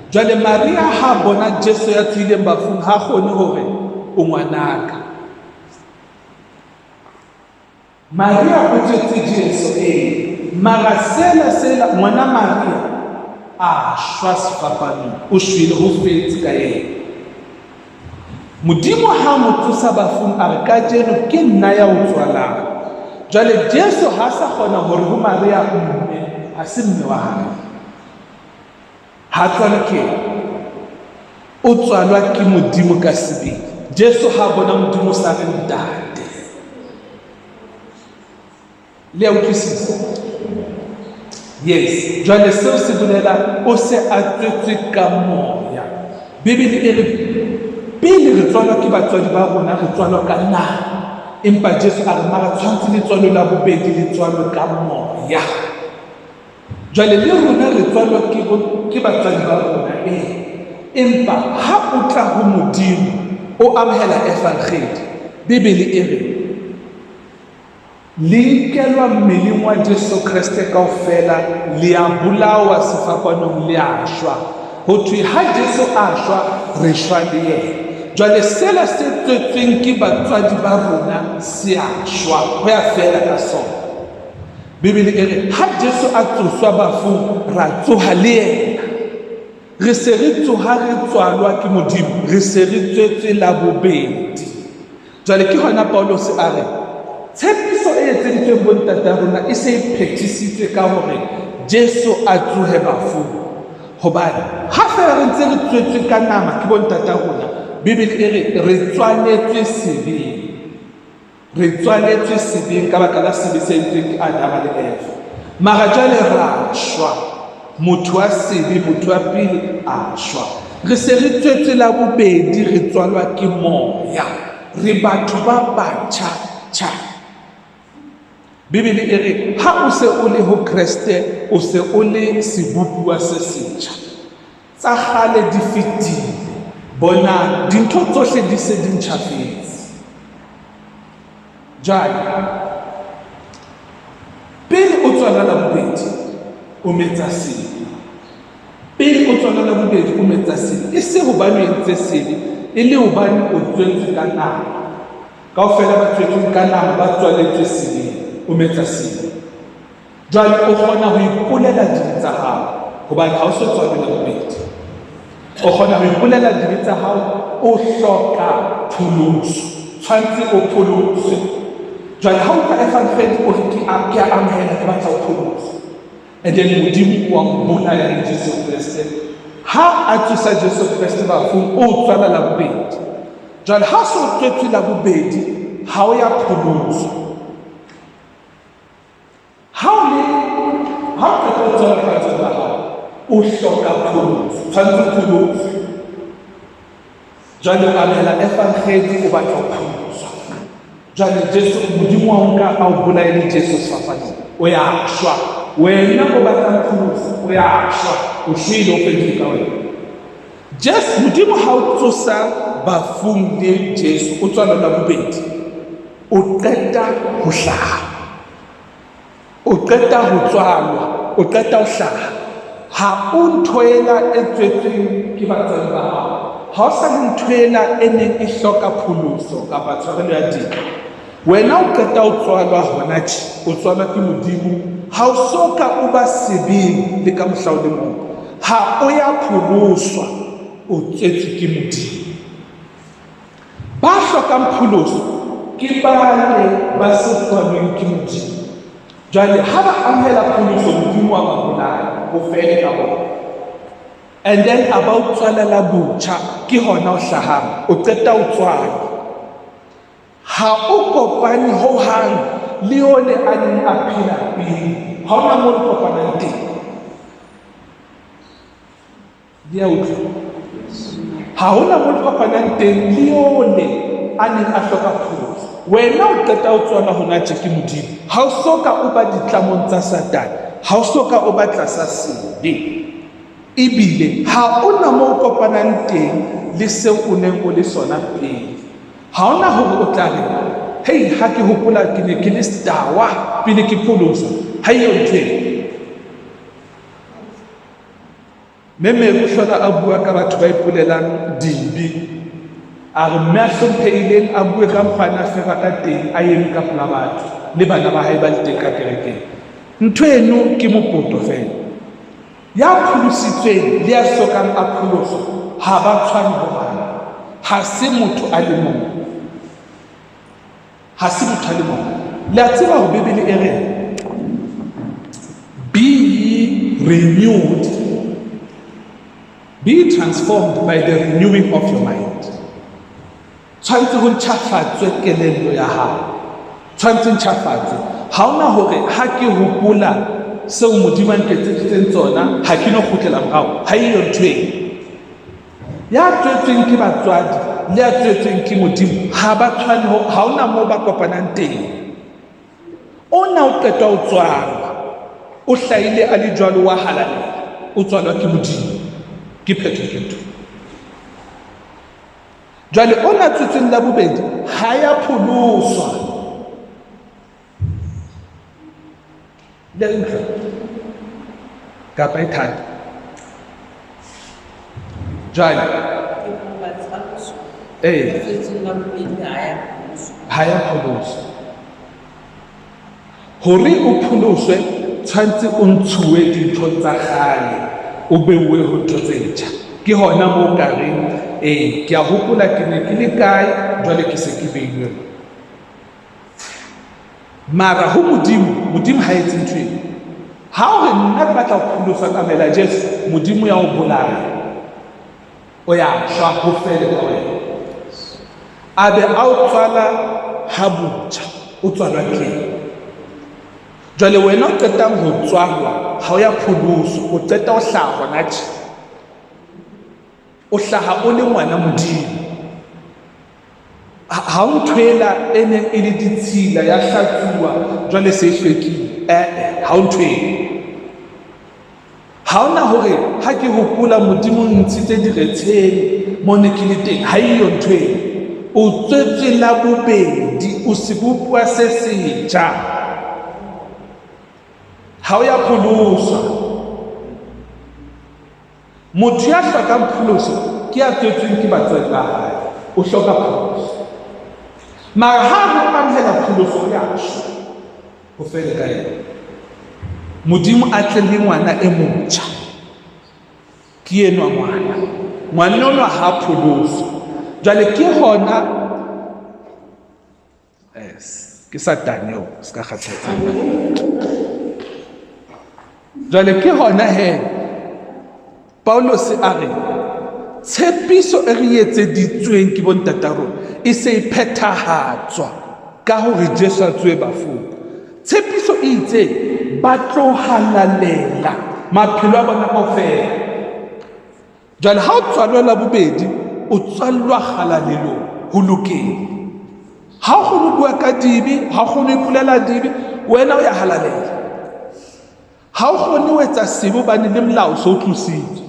jwale Maria ha bona Jesu ya tswileng mafung, ha kgone hore o ngwanaka. Maria o tswetse Jesu, mara sela ngwana Maria a shwa sefapanong, o shwele ho fetse ka yena. Modimo ha mo tsosa mafung a re kajeno ke nna ya o tswalang. Jwale Jesu ha sa kgona hore ho Maria mme, ha se mme wa hae, ha tswalwa ke o tswalwa ke Modimo ka sebele. Jesu ha bona Modimo sa re ntate. Le a utlwisisa? Yes. Jwale seo se bolela o se a tswetswe ka moya. Bibele e re pele re tswalwa ke batswadi ba rona, re tswalwa ka naha, empa Jesu a re mara tshwantse le tswalo la bobedi le tswalwe ka moya. Jwale le rona re tswalwa ke batswadi ba rona, empa ha o tla ho Modimo o amohela evangeli, Bibele e re le nkelwa mmeleng wa Jesu Kriste kaofela, le a bolawa sefapanong, le a shwa. Ho thwe ha Jesu a shwa re shwa le yena. Jwale sela se tswetsweng ke batswadi ba rona se a shwa, ho ya fela ka sona. Bibele e re ha Jesu a tsoswa mafung, ra tsoha le yena. Re se re tsoha re tswalwa ke Modimo, re se re tswetswe la bobedi. Jwale ke hona Paulos a re tshepiso e etseditsweng bo ntata rona e se e phethisitswe ka hore Jesu a tsohe mafung. Hobane ha fela re ntse re tswetswe ka nama ke bo ntata rona, Bibele e re re tswaletswe sebeng. Re tswaletswe sebeng ka baka la sebe se entsweng ke Adama le Eva. Mara jwale ra shwa, motho wa sebe, motho wa pele a shwa. Re se re tswetswe la bobedi, re tswalwa ke moya, re batho ba batjha tjha. Bibele e re ha o se o le ho Kriste, o se o le sebopuwa se setjha. Tsa kgale di fetile, bona dintho tsohle di se di ntjhafetse. Jwale pele o tswala la bobedi o metsa sebe, pele o tswala la bobedi o metsa sebe, e se hobane o entse sebe, e le hobane o tswetswe ka nama. Kaofela ba tswetswe ka nama ba tswaletswe sebeng, o metsa sebe. Jwale o kgona ho ipolela dibe tsa hao hobane ha o so tswalwe la bobedi. O kgona ho ipolela dibe tsa hao, o hloka pholoso, tshwantse o pholoswe. Jwale ha o ka evangeli o re ke a amohela ke batla o pholoswe, and then Modimo wa mbolaya le Jesu Kriste. Ha a tsosa Jesu Kriste mafung, o tswala la bobedi. Jwale ha so tswetswe la bobedi, ha o ya pholoswa. ha o qeta tswala lefatsheng la hao o hloka pholoso tshwanetse pholoso jwale o amela efankgetse o batla ho pholoswa jwale Jesu modimo wa nka a o bolaele Jesu sefapanong o ya shwa wena o batlang pholoso o ya shwa o shwele o fedile ka wena Jesu modimo ha o tsosa bafung le Jesu o tswala la bobedi o qeta ho hlaha o qeta ho tswalwa o qeta ho hlaha ha o nthoela e tswetsweng ke batswadi ba hao ha o sa le nthoela e neng e hloka pholoso kapa tshwarelo ya teng wena o qeta ho tswalwa hona tje o tswalwa ke modimo ha o soka o ba sebeng le ka mohla o le mong ha o ya pholoswa o tswetswe ke modimo ba hlokang pholoso ke bale ba se tswalweng ke modimo jwale ha ba amohela pholoso modimo wa ba bolaya o fele ka bona and then about tswalela botjha ke hona o hlahang o qeta ho tswala ha o kopane ho hang le yone a neng a phela pele ha ona mo kopanang teng dia utlwa ha ona mo kopanang teng le yone a neng a hloka pholoso wena o qeta ho tswala hona tje ke modimo ha o soka o ba ditlamong tsa satane ha o soka o ba tlasa sebe ebile ha o na mo kopanang teng le seo o neng o le sona pele ha ona hore o tla re hei ha ke hopola ke ne ke le stawa pele ke pholosa ha e ntwe meme o hlola a bua ka batho ba ipolelang dibi a re mme a hlomphehileng a bue ka mfana fela ka teng a eme ka pela batho le bana ba hae ba le teng ka kerekeng ntho eno ke mopoto fela ya pholositsweng le ya sokang a pholoso ha ba tshwane hohang ha se motho a le mong ha se motho a le mong le a tseba ho bebele e re be ye renewed be transformed by the renewing of your mind tshwanetse ho ntjhafatswe kelello ya hao tshwanetse ntjhafatswe ha ona hore ha ke hopola seo modimo a nketseditseng tsona ha ke no kgutlela morao ha eyo ntho ya tswetsweng ke batswadi le ya tswetsweng ke modimo ha ba tshwane ha ona moo ba kopanang teng ona o qeta ho tswalwa o hlahile a le jwalo wa halalela o tswalwa ke modimo ke phetho jwale ona tswetsweng la bobedi ha ya pholoswa le ntlo kapa e thata jwale ha ya pholoswa hore o pholoswe tshwantse o ntshuwe dintho tsa kgale o beuwe ho ntho tse ntjha ke hona moo ka reng ke a hopola ke ne ke le kae jwale ke se ke beilwe mara ho modimo ha etse ntho eno ha o re nna ke batla ho pholoswa ka mela Jesu modimo ya o bolaya o ya shwa ho fele ka wena a be a o tswala ha botjha o tswalwa ke jwale wena o qetang ho tswalwa ha o ya pholoso o qeta ho hlaha hona tje o hlaha o le ngwana modimo ha o nthwela e neng e le ditshila ya hlatsuwa jwale se hlwekile ha o nthwela ha ona hore ha ke hopola modimo ntshitse diretsheng mo ne ke le teng ha eyo nthwela o tswetswe la bobedi o sebopwa se setjha ha o ya pholoswa motho ya hlokang pholoso ke ya tswetsweng ke batswadi ba hae o hloka pholoso mara ha ho amohela pholoso ya shwa ho fele ka yena modimo a tle le ngwana e motjha ke enwa ngwana onwa ha pholoso jwale ke hona ke satane o ska kgathatsa jwale ke hona he Paulos a re tshepiso e re etseditsweng ke bontata rona e se e phethahatswa ka hore Jesu a tswe bafung tshepiso e itse ba tlo halalela maphelo a bona kaofela. Jwale ha o tswalelwa bobedi, o tswallwa halalelong ho lokeng. Ha o kgone ho bua ka dibe, ha o kgone ho ipolela dibe, wena o ya halalela. Ha o kgone ho etsa sebo bane le molao so o tlositswe.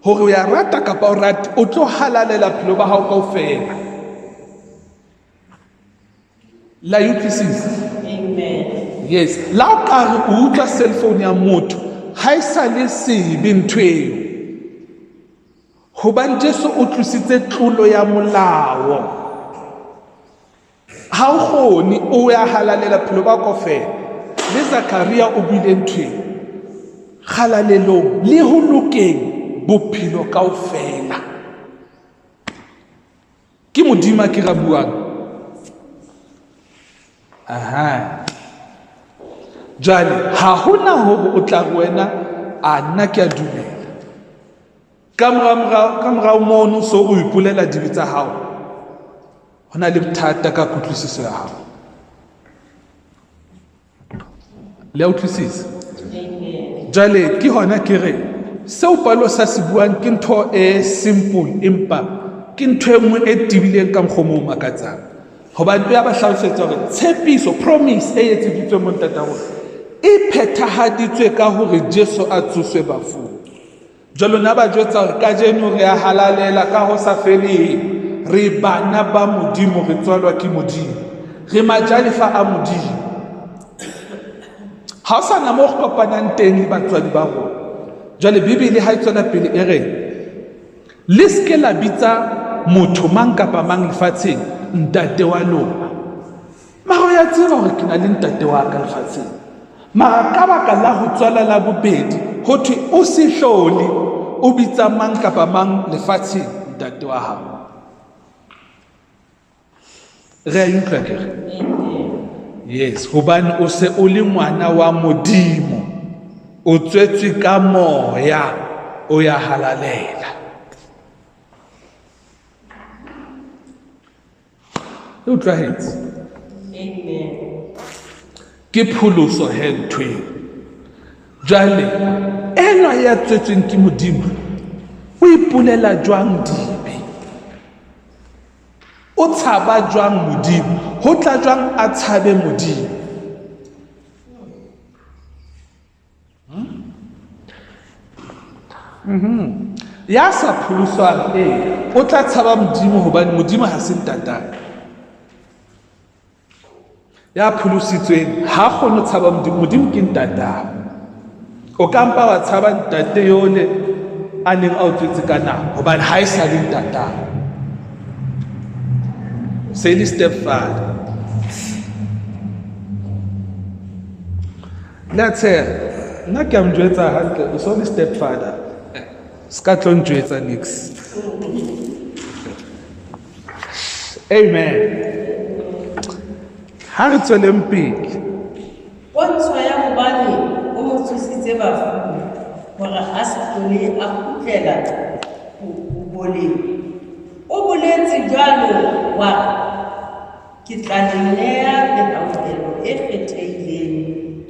Hore o ya rata kapa o rate, o tlo halalela phelo ba hao kaofela. La utlwisisa? Amen. Yes. La o ka re o utlwa cellphone ya motho, ha e sa le sebe ntho eo. Hobane Jesu o tlositse tlolo ya molao. Ha o kgone o ya halalela phelo ba kaofela. Le Zakaria o buile ntho eo. Halalelong le ho lokeng bophelo kaofela. Ke Modimo ke ra buang. Aha. Jwale ha hona hore o tla wena a nna ke a dumela. Ka mora mono so o ipolela dibe tsa hao. Hona le bothata ka kutlwisiso ya hao. Le utlwisisa? Jwale ke hona ke re seo Paulo sa se buang ke ntho e simple empa ke ntho e nngwe e tibileng ka mokgwa o makatsang. Hobane o ya ba hlalosetsa hore tshepiso, promise e etseditsweng mo ntata rona e phethahaditswe ka hore Jesu a tsoswe bafung. Jwalo na ba jwetsa hore kajeno re a halalela ka ho sa feleng, re bana ba Modimo, re tswalwa ke Modimo, re majalefa a Modimo. Ha o sa na mo kopanang teng le batswadi ba rona. Jwale Bibele ha e tswela pele e re le ske la bitsa motho mang kapa mang lefatsheng ntate wa lona. Mara ya tseba hore ke na le ntate wa ka lefatsheng. Mara ka baka la ho tswala la bobedi, ho thwe o se hlole o bitsa mang kapa mang lefatsheng ntate wa hao. Re a utlwa ke re? Yes, hobane o se o le ngwana wa Modimo, o tswetswe ka moya, o ya halalela. O utlwahetse? Amen. Ke pholoso he ntho eo. Jwale enwa ya tswetsweng ke Modimo o ipolela jwang dibe, o tshaba jwang Modimo, ho tla jwang a tshabe Modimo. Ya sa pholoswang o tla tshaba Modimo hobane Modimo ha se ntatae. Ya pholositsweng ha kgone tshaba Modimo, Modimo ke ntatae. O ka mpa wa tshaba ntate yole a neng a o tswetse ka nako hobane ha e sa le ntatae. Se le stepfather. Let's say nna ke a mjwetsa hantle o so le stepfather. Ska tlo njwetsa nix. Amen. Ha re tsweleng pele. Pontsho ya hobane o mo tshositse bafung hore a se hlole a kgutlela ho boleng. O boletse jwalo wa ke tla le neha pelaelo e kgethehileng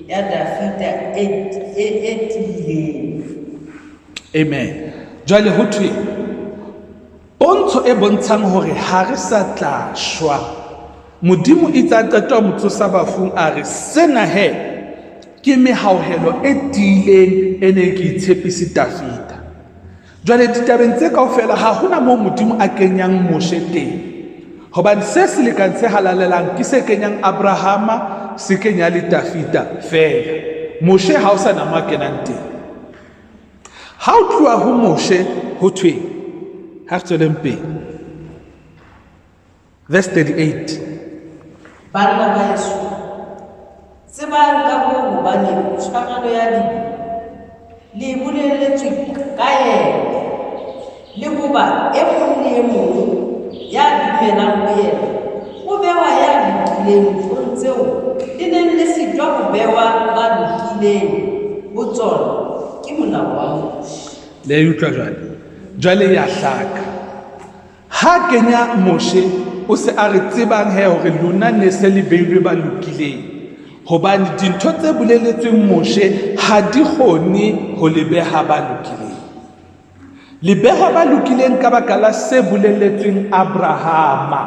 ya Dafita e tiileng. Amen. Jwale ho thwe pontsho e bontshang hore ha re sa tla shwa. Modimo itse a qetwa motsosa bafung a re sena he ke mehauhelo e tiileng e ne ke itshepisi Dafita. Jwale ditabeng tse kaofela ha hona moo Modimo a kenyang Moshe teng. Hobane se se lekang se halalelang ke se kenyang Abrahama, se kenya le Dafita fela. Moshe ha o sa na mo a kenang teng. Ha o tloha ho Moshe ho thwe ha re tsweleng pele. Verse 38. Banna ba Yesu, tsebang ka moo hobane tshwarelo ya dibe le boleletswe ka yena, le hoba e mong le e mong ya dumelang ho yena o bewa ya lokileng nthong tseo di neng le sitwa ho bewa ba lokileng ho tsona ke molao wa Moshe. Le utlwa jwale ya hlaka ha kenya Moshe o se a re tsebang he hore lona ne se le beilwe ba lokileng hobane dintho tse boleletsweng moshe ha di kgone ho le beha ba lokileng. Le beha ba lokileng ka baka la se boleletsweng Abrahama.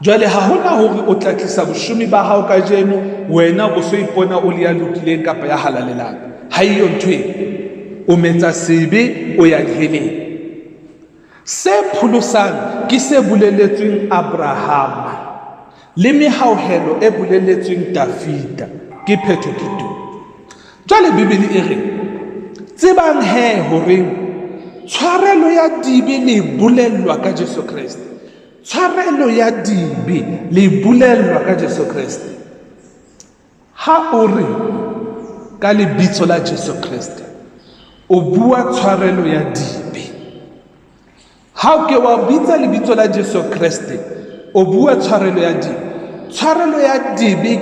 Jwale ha hona hore o tla tlisa boshumi ba hao ka jeno wena o so ipona o le ya lokileng kapa ya halalelang. Ha iyo ntho o metsa sebe o ya diheleng. Se pholosang ke se boleletsweng Abrahama le mehauhelo e boleletsweng Dafita ke phetho ke tu. Jwale Bibele e re tsebang he hore tshwarelo ya dibe le bolellwa ka Jesu Kriste. Tshwarelo ya dibe le bolellwa ka Jesu Kriste. Ha o re ka lebitso la Jesu Kriste o bua tshwarelo ya dibe. Ha o ke wa bitsa lebitso la Jesu Kriste o bua tshwarelo ya dibe. Tshwarelo ya dibe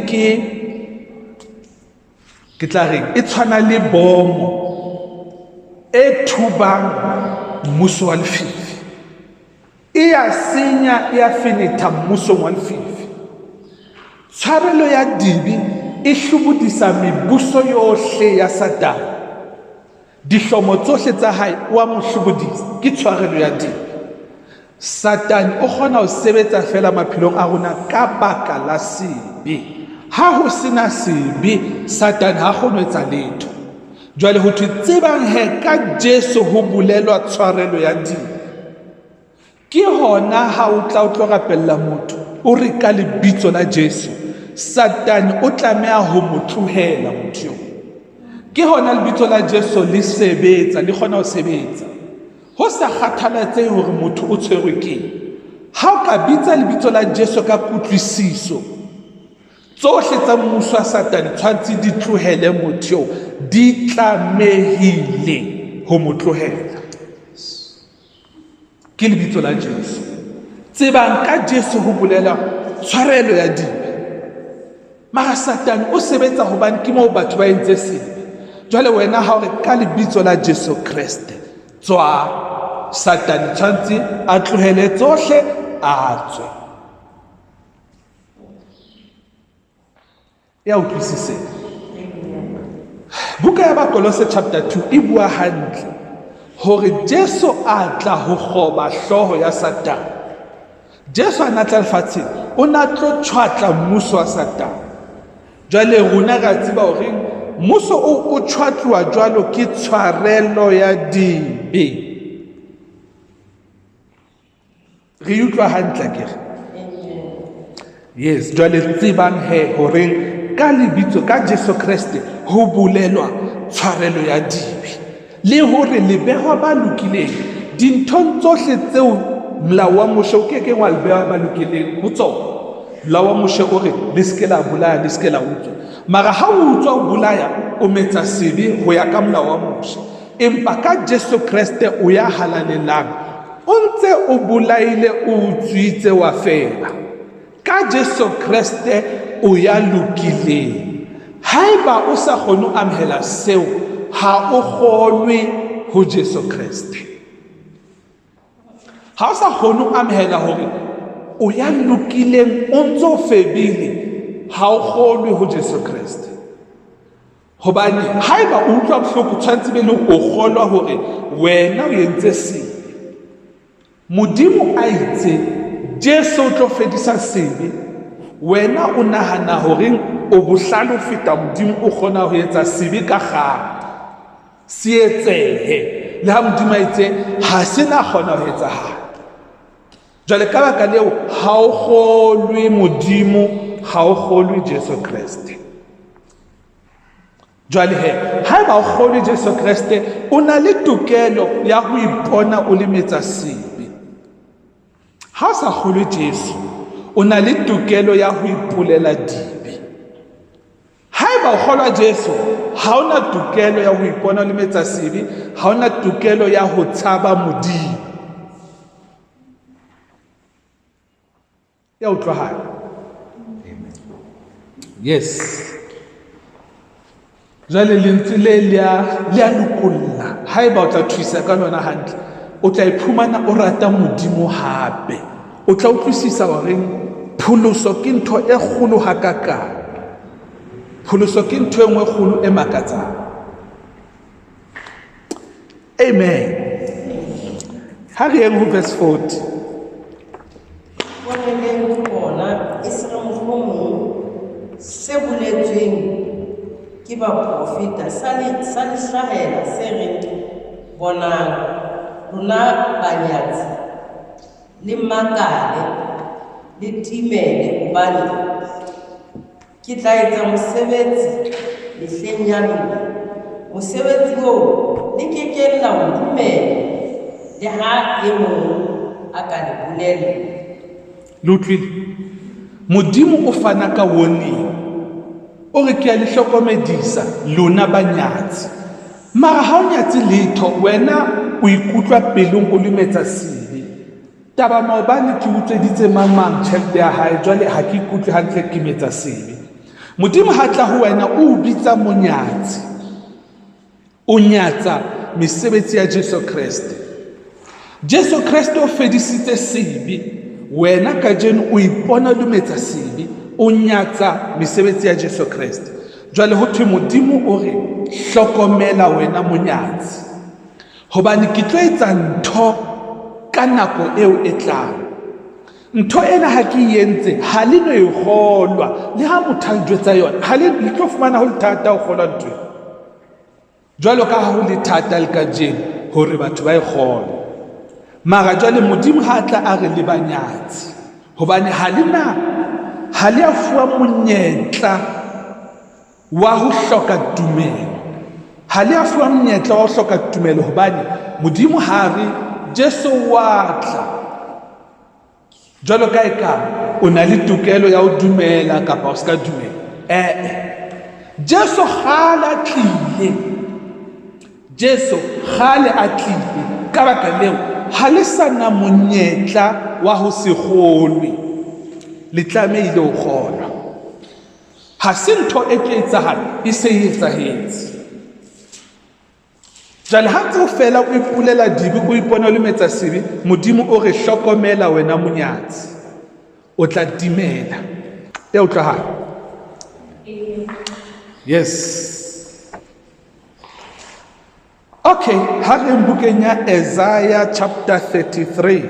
ke tla re e tshwana le bomo e thubang mmuso wa lefifi. E ya senya e ya fenetha mmuso wa lefifi. Tshwarelo ya dibe e hlubudisa mebuso yohle ya Satane. Dihlomo tsohle tsa hae wa mo hlubudisa ke tshwarelo ya dibe. Satane o kgona ho sebetsa fela maphelong a rona ka baka la sebe. Ha ho sena sebe Satane ha kgone ho etsa letho. Jwale ho tsebang he ka Jesu ho bolelwa tshwarelo ya dibe. Ke hona ha o tla o tlo rapella motho o re ka lebitso la Jesu Satane o tlameha ho mo tlohela motho. Ke hona lebitso la Jesu le sebetsa le kgona ho sebetsa. Ho sa kgathalatsehe hore motho o tshwerwe ke. Ha o ka bitsa lebitso la Jesu ka kutlwisiso tsohle tsa mmuso wa Satane tshwantse di tlohele motho, di tlamehile ho mo tlohela. Ke lebitso la Jesu. Tsebang ka Jesu ho bolela tshwarelo ya dibe. Mara Satane o sebetsa hobane ke moo batho ba entse sebe. Jwale wena ha o re ka lebitso la Jesu Kriste tswa Satane tshwantse a tlohele tsohle a tswe. Ya utlwisise. Buka ya Bakolose chapter 2 e bua hantle hore Jesu a tla ho kgoba hloho ya Satane. Jesu a na tla lefatsheng o na tlo tshwatla mmuso wa Satane. Jwale rona ra tseba hore mmuso o tshwatlwa jwalo ke tshwarelo ya dibe. Re utlwa hantle ke re. Yes, jwale tsebang he hore ka lebitso ka Jesu Kriste ho bolelwa tshwarelo ya dibe. Le hore lebehwa ba lokileng dinthong tsohle tseo molao wa Moshe o keke wa lebehwa ba lokileng ho tsona. Molao wa Moshe o re le ske la bolaya le ske la utswa. Mara ha o utswa o bolaya o metsa sebe ho ya ka molao wa Moshe. Empa ka Jesu Kriste o ya halalelang o ntse o bolaile o utswitse wa fela. Ka Jesu Kriste o ya lokileng. Haeba o sa kgone ho amohela seo ha o kgolwe ho Jesu Kriste. Ha o sa kgone ho amohela hore o ya lokileng o ntso febile ha o kgolwe ho Jesu Kriste. Hobane haeba o utlwa bohloko tshwantse be le o kgolwa hore wena o entse sebe. Modimo a itse Jesu o tlo fedisa sebe. Wena o nahana hore o bohlalo feta Modimo o kgona ho etsa sebe ka kgale. Se etsehe le ha Modimo a itse ha se na kgona ho etsahala. Jwale ka baka leo ha o kgolwe Modimo, ha o kgolwe Jesu Kriste. Jwale he haeba o kgolwe Jesu Kriste o na le tokelo ya ho ipona o le metsa sebe. Ha o sa kgolwe Jesu o na le tokelo ya ho ipolela dibe. Haeba o kgolwa Jesu ha ona tokelo ya ho ipona o le metsa sebe, ha ona tokelo ya ho tshaba Modimo. Ya utlwahala. Amen. Yes. Jwale lentswe le a lokolla. Haeba o tla thusa ka lona hantle o tla iphumana o rata Modimo hape. O tla utlwisisa hore pholoso ke ntho e kgolo hakakang. pholoso ke ntho e nngwe kgolo e makatsang. Amen. Ha re yeng ho verse 40. Boneleng bona e se re mohlomong se boletsweng ke baprofeta sa hlahela se reng bonang lona banyatsi le makale le timele hobane ke tla etsa mosebetsi lehleng ya lona, mosebetsi oo le ke la o dumela le ha e mong a ka le bolela. Lutlwile, Modimo o fana ka warning o re ke a le hlokomedisa lona banyatsi, mara ha o nyatse letho wena o ikutlwa pelong o lumetsa sibe. Taba maobane ke utsweditse mang tjhelete ya hae, jwale ha ke ikutlwe hantle ke metsa sibe. Modimo ha tla ho wena o bitsa monyatsi, o nyatsa mesebetsi ya Jesu Kriste. Jesu Kriste o fedisitse sibe, wena ka jeno o ipona lumetsa sibe, o nyatsa mesebetsi ya Jesu Kriste. Jwale ho thwe Modimo o re hlokomela wena monyatsi, hobane ke tlo etsa ntho ka nako eo e tlang. Ntho ena ha ke yentse ha le no e kgolwa, le ha motho a njwetsa yona ha le tlo fumana ho le thata ho kgolwa ntho. Jwalo ka ha ho le thata le ka jeno hore batho ba e kgolwe, mara jwale Modimo ha tla a re le banyatsi, hobane ha le a fuwa monyetla wa ho hloka tumelo, ha le a fuwa monyetla wa ho hloka tumelo, hobane Modimo ha re Jesu wa tla. Jwalo ka eka o na le tokelo ya ho dumela kapa o ska dumela. Jesu khale a tlile, Jesu khale a tlile, ka baka leo ha le sana monyetla wa ho se kgolwe, le tlamehile ho kgolwa. Ha se ntho e tlo etsahala e se e etsahetse. Jwale ha ntse o fela o ipulela dibe o ipona le metsa sibe, Modimo o re hlokomela wena monyatsi, o tla timela. E utlwahala? Yes. Okay, ha re bukeng ya Isaiah chapter 33.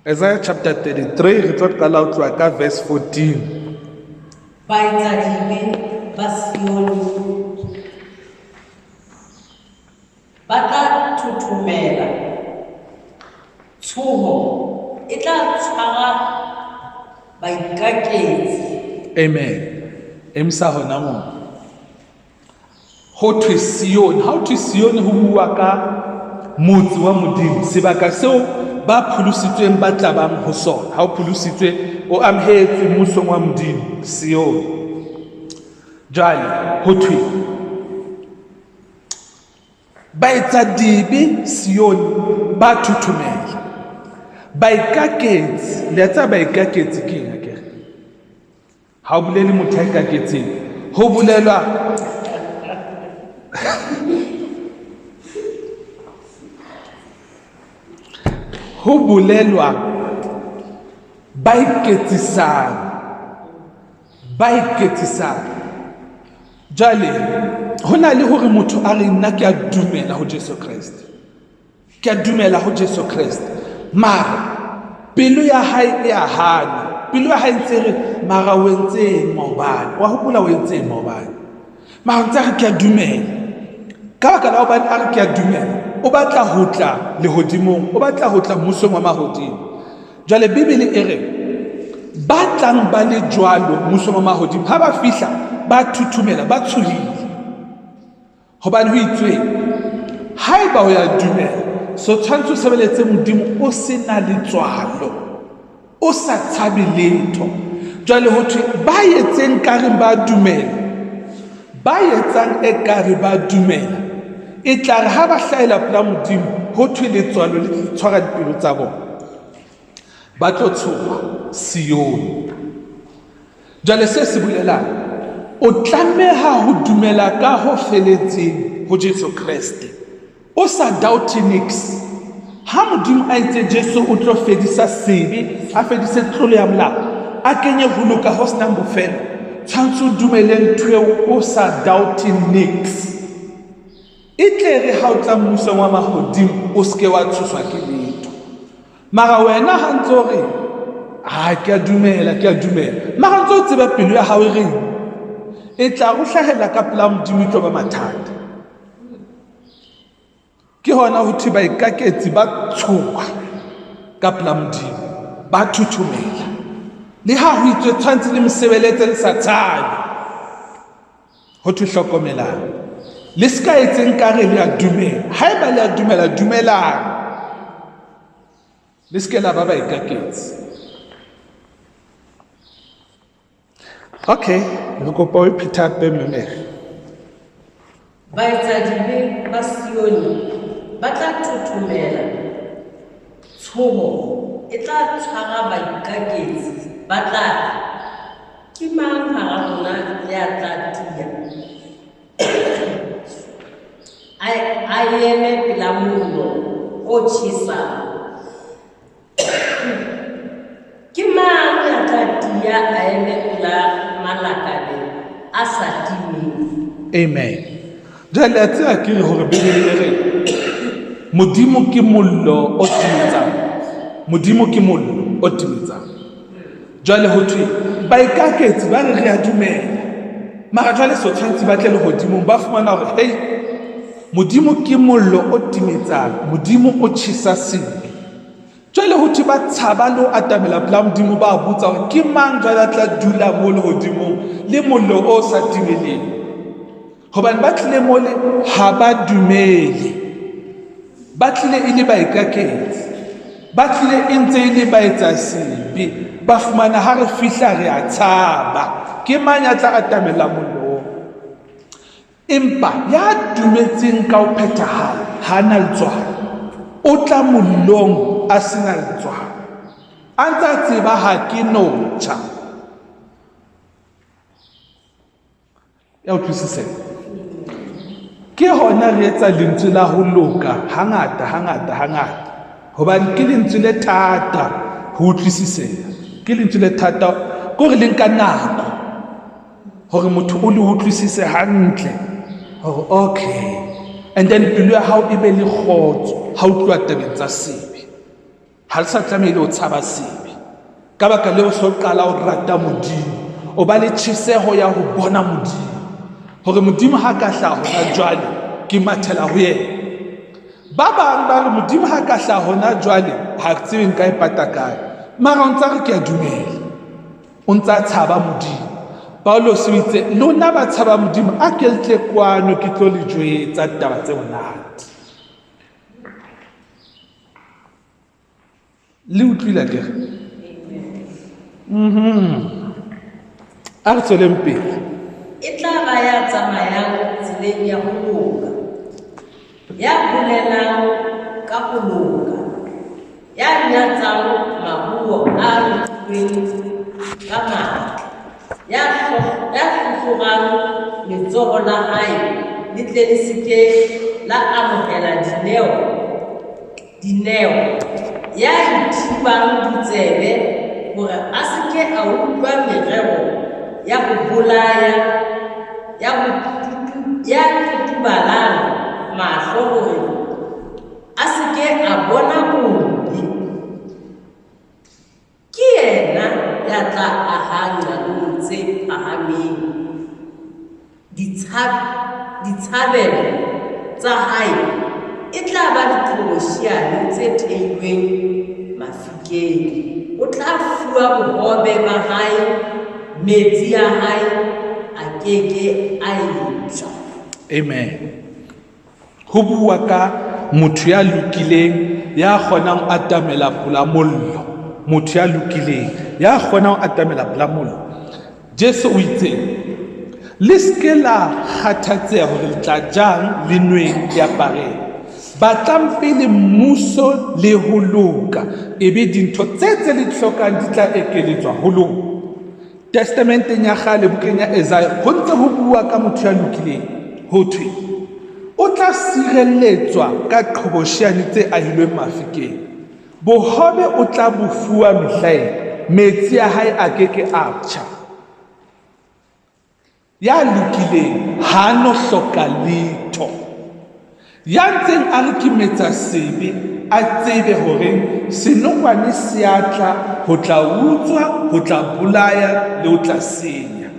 Isaiah chapter 33 re tlo qala ho tloha ka verse 14. Baetsadime ba Sione ba tla thuthumela, tshoho e tla tshwara baikaketsi. Amen. Emsa hona moo ho thwe Sione, ha ho thwe Sione ho bua ka motse wa Modimo, sebaka seo ba pholositsweng ba tlabang ho sona. Ha o pholositswe o amhetse mmusong wa Modimo, Sione. Jwale ho thwe ba etsa dibe Sione ba thuthumela, baikaketsi. Le tsa baikaketsi ke eng akere? Ha o bolele motho a ikaketseng, ho bolelwa ho bolelwa ba iketsisang. Jwale ho na le hore motho a re nna ke a dumela ho Jesu Kriste, ke a dumela ho Jesu Kriste, mara pelo ya hae e a hana. Pelo ya hae ntse re mara o entse maobane, wa hopola o entse maobane, mara ntse re ke a dumela. Ka baka la hobane a re ke a dumela, o batla ho tla lehodimong, o batla ho tla mmusong wa mahodimo. Jwale Bibele e re ba tlang ba le jwalo mmusong wa mahodimo, ha ba fihla ba thuthumela, ba tshohile, hobane ho itswe haeba o ya dumela so tshwantse o sebeletse Modimo o se na le tswalo, o sa tshabe letho. Jwale ho thwe ba etseng kare ba dumela, ba etsang e kare ba dumela, e tla re ha ba hlahela pela Modimo ho thwe le tswalo le tshwara dipelo tsa bona, ba tlo tshoha Sione. Jwale se se bolelang o tlameha ho dumela ka ho feletseng ho Jesu Kriste, o sa doubt nix. Ha Modimo a itse Jesu o tlo fedisa sebe, a fedise tlolo ya molao, a kenye holoka ho sena bofelo, tshwantse o dumele ntho eo o sa doubting nix. E tle re ha o tla mmusong wa mahodimo o seke wa tshoswa ke letho. Mara wena ha ntse o re ke a dumela mara ntse o tseba pelo ya hao e reng e tla go hlahela ka pela Modimo e tlo ba mathata. Ke hona ho thwe baikaketsi ba tshoha ka pela Modimo, ba thuthumela. Le ha ho itswe tshwantse le mosebeletse le sa tshabe, ho thwe hlokomelang. Le ska etseng kare le a dumela, haeba le a dumela dumelang. Le ske la ba baikaketsi. Okay, re kopa o pheta hape mmele. Baetsadibe ba Sione ba tla thuthumela, tshoho e tla tshwara baikaketsi, ba tla ke mang hara rona ya tla tia a eme pela mollo o tjhesang. Ke mang ya tla tia a eme pela malakabe a sa timeng. Amen. Jwale a tseba ke re hore Bibele e re Modimo ke mollo o timetsang. Modimo ke mollo o timetsang. Jwale ho thwe baikaketsi ba re a dumela, mara jwale so tshwantse ba tle le hodimo ba fumana hore hey, Modimo ke mollo o timetsang, Modimo o tjhesa sebe. Jwale ho thwe ba tshaba le ho atamela pela Modimo, ba botsa hore ke mang jwale a tla dula mo le hodimo le mollo o sa timeleng. Hobane ba tlile mo le ha ba dumele, ba tlile e le baikaketsi, ba tlile e ntse e le baetsa sebe. Ba fumana ha re fihla re a tshaba, ke mang ya tla atamela mollo. Empa ya dumetseng ka ho phethahala ha na letswalo, o tla mollong a sena letswalo, a ntse a tseba ha ke no tjha. Ya utlwisisa? Ke hona re etsa lentswe la ho loka hangata, hobane ke lentswe le thata ho utlwisiseha. Ke lentswe le thata ko re leng ka nako hore motho o le utlwisise hantle hore okay, and then pelo ya hao e be le kgotso ha o tloha tabeng tsa sebe. Ha le sa tlamehile o tshaba sebe, ka baka leo so qala o rata Modimo, o ba le tjheseho ya ho bona Modimo, hore Modimo ha ka hlaha hona jwale ke mathela ho yena. Ba bang ba re Modimo ha ka hlaha hona jwale ha tsebe nka e pata kae, mara o ntsa re ke a dumela, o ntsa tshaba Modimo. Paulos o itse lona ba tshaba Modimo a ke le tle kwano ke tlo le jwetsa taba tse monate. Le utlwile ke a re tsweleng pele. E tla ba ya tsamayang tseleng ya ho loka, ya bolelang ka ho loka, ya nyatsang mabuo a rutuweng ka matla, ya hlokang letsoho la hae le tle le seke la amohela dineo, ya ithibang ditsebe hore a seke a utlwa merero ya ho bolaya, ya tutubalang mahlo hore a seke a bona bobe. Ke yena ya tla ahang qalong tse phahameng, ditshabelo tsa hae e tla ba diqhoboshiane tse theilweng mafikeng. O tla fuwa bohobe ba hae, metsi ya hae a keke a etswa. Amen. Ho bua ka motho ya lokileng ya kgonang ho atamela pula mollo, motho ya lokileng ya kgonang ho atamela pula mollo. Jesu o itse le ske la kgathatseha hore le tla jang le nweng diapareng, batlang pele mmuso le ho loka, ebe dintho tse le hlokang di tla ekeletswa ho lona. Testamenteng ya kgale bukeng ya Isaiah ho ntse ho bua ka motho ya lokileng, ho thwe o tla sirelletswa ka qhoboshiane tse ahilweng mafikeng, bohobe o tla bofuwa mehlaena, metsi ya hae a keke a tjha. ya lokileng ha no hloka letho. Ya ntseng a re ke metsa sebe a tsebe hore senokwane se a tla ho tla utswa, ho tla bolaya le ho tla senya.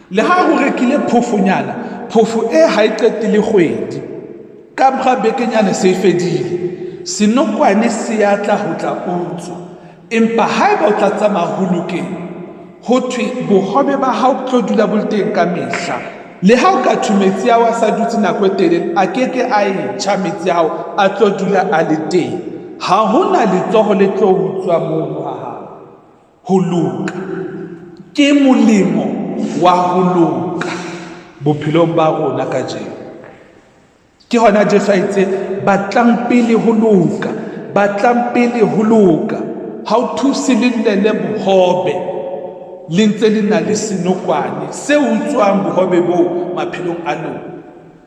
Le ha ho rekile phofonyana, phofu ha e qetile kgwedi, ka mora bekenyana se fedile, senokwane se a tla ho tla utswa. Empa haeba o tla tsamaya ho lokeng, ho thwe bohobe ba hao tlo dula bo le teng ka mehla. Le ha o ka metsi ao a sa dutse nako e telele, a keke a etjha metsi ao a tlo dula a le teng. Ha hona letsoho le tlo utswa mono ha hao. Ho loka ke molemo wa ho loka bophelong ba rona kajeno. Ke hona Jesu a itse batlang pele ho loka, batlang pele ho loka. Ha o thuse le lele bohobe le ntse le na le senokwane se utswang bohobe bo maphelong a lona.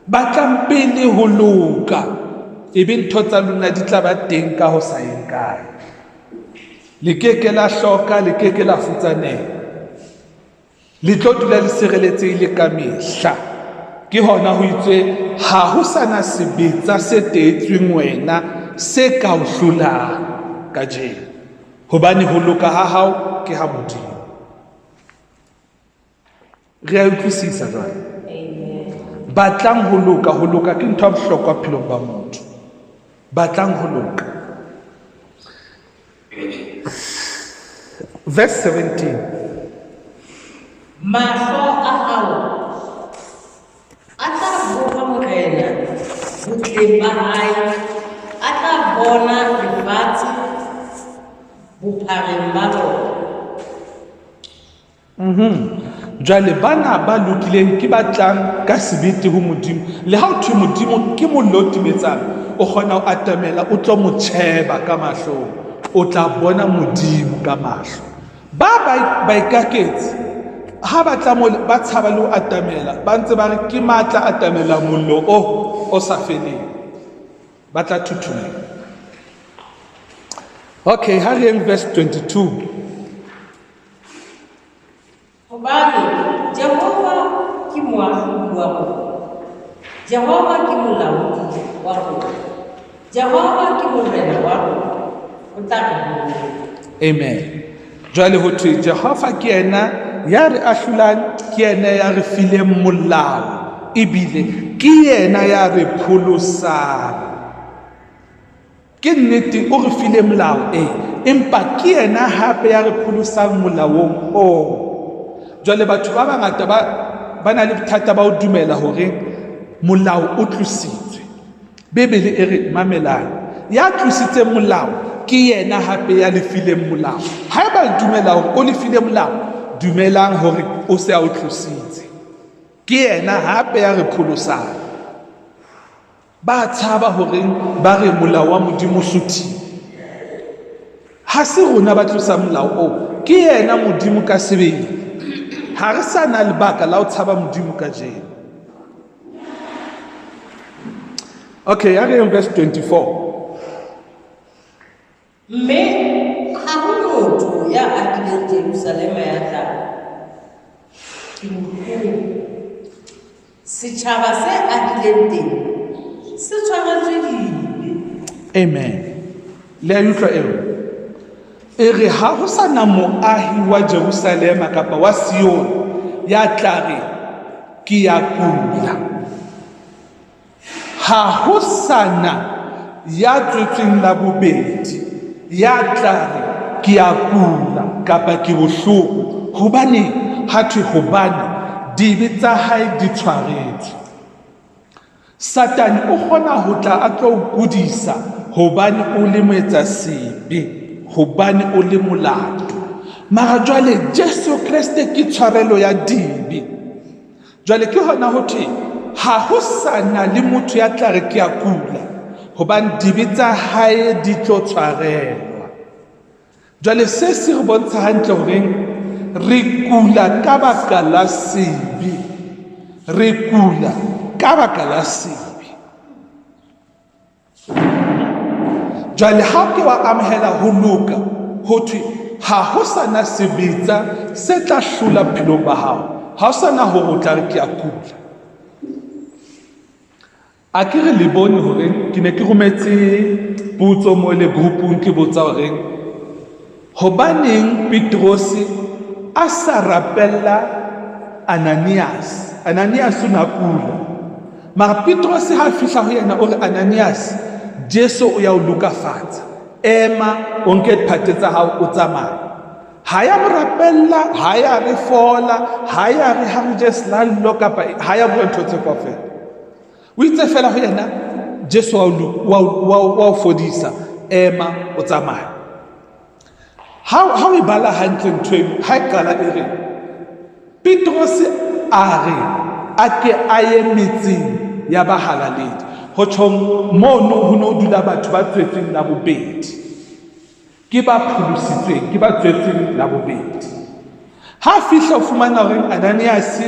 Batlang pele ho loka, ebe ntho tsa lona di tla ba teng ka ho sa yeng kae. Le keke la hloka, le keke la futsanela, le tlo dula le sireletsehile ka mehla. Ke hona ho itswe ha ho sana sebetsa se teetsweng wena se ka o hlolang kajeno, hobane ho loka ha hao ke ha Modimo. Re a utlwisisa jwale? Batlang ho loka ke ntho ya bohlokwa bophelong ba motho. Batlang ho loka. Verse 17. Mahlo a hao a tla bona morena botleng ba hae, a tla bona lefatshe bophareng ba lona. Jwale bana ba lokileng ke batlang ka sebete ho Modimo. Le ha o thwe Modimo ke mollo o timetsang, o kgona ho atamela, o tlo mo tjheba ka mahlo, o tla bona Modimo ka mahlo. Ba ikaketse ha ba tla mo ba tshaba le ho atamela, ba ntse ba re ke matla atamela mollo o sa feleng, ba tla thuthumela. Okay, ha re yeng verse 22. Hobane Jehova ke moahlodi wa rona, Jehova ke molaodi wa rona, Jehova ke morena wa rona, o tla re holela. Amen. Jwale ho thwe Jehova ke yena ya re ahlolang, ke yena ya re fileng molao, ebile ke yena ya re pholosang. Ke nnete o re file molao empa ke yena hape ya re pholosang molaong o. Jwale batho ba bangata ba na le bothata ba ho dumela hore molao o tlositswe. Bebele e re mamelana, ya tlositseng molao ke yena hape ya lefileng molao. Haeba le dumela hore o lefile molao, dumelang hore o se a o tlositse. Ke yena hape ya re pholosang. Ba tshaba hore ba re molao wa Modimo o hlothile. Ha se rona ba tlosa molao o, ke yena Modimo ka sebele. Ha re sa na lebaka la ho tshaba Modimo ka jeno. Okay, ya re in verse 24. Mme ha ho motho ya atileng Jerusalema ya tla ke mohlodi. Setjhaba se atileng teng se tshwaretswe dibe. Amen. Le a utlwa eo. E re ha ho sana moahi wa Jerusalema kapa wa Sion ya tla re ke ya kula. Ha ho sana ya tswetsweng la bobedi ya tla re ke ya kula kapa ke bohloko, hobane ha thwe hobane dibe tsa hae di tshwaretswe. Satani o kgona ho tla a tlo o kudisa hobane o le moetsa sebe, hobane o le molato. Mara jwale Jesu Kriste ke tshwarelo ya dibe. Jwale ke hona ho thwe ha ho sana le motho ya tla re ke ya kula, hobane dibe tsa hae di tlo tshwarelwa. Jwale se se re bontsha hantle hore re kula ka baka la sebe, re kula ka baka la sebe. Jwale ha ke wa amohela ho loka, ho thwe ha ho sana sebetsa se tla hlola bophelong ba hao, ha o sana hore o tla re ke a kula. A ke re le bone hore ke ne ke rometse potso mo le groupung ke botsa hore hobaneng Petros a sa rapella Ananias o na kula, mara Petros ha fihla ho yena o re Ananias, Jesu o ya o lokafatsa, ema o nke diphate tsa hao o tsamaya. Ha ya mo rapella, ha ya re fola, ha ya re ha re just lallo kapa ha ya bua ntho tse kaofela. O itse fela ho yena Jesu wa o fodisa, ema o tsamaya. Ha o bala hantle ntho eno, ha e qala e re Petros a re a ke a ye metseng ya bahalaledi, ho tjhong mono ho no dula batho ba tswetseng la bobedi, ke ba pholositsweng, ke ba tswetseng la bobedi. Ha fihla o fumana hore Ananias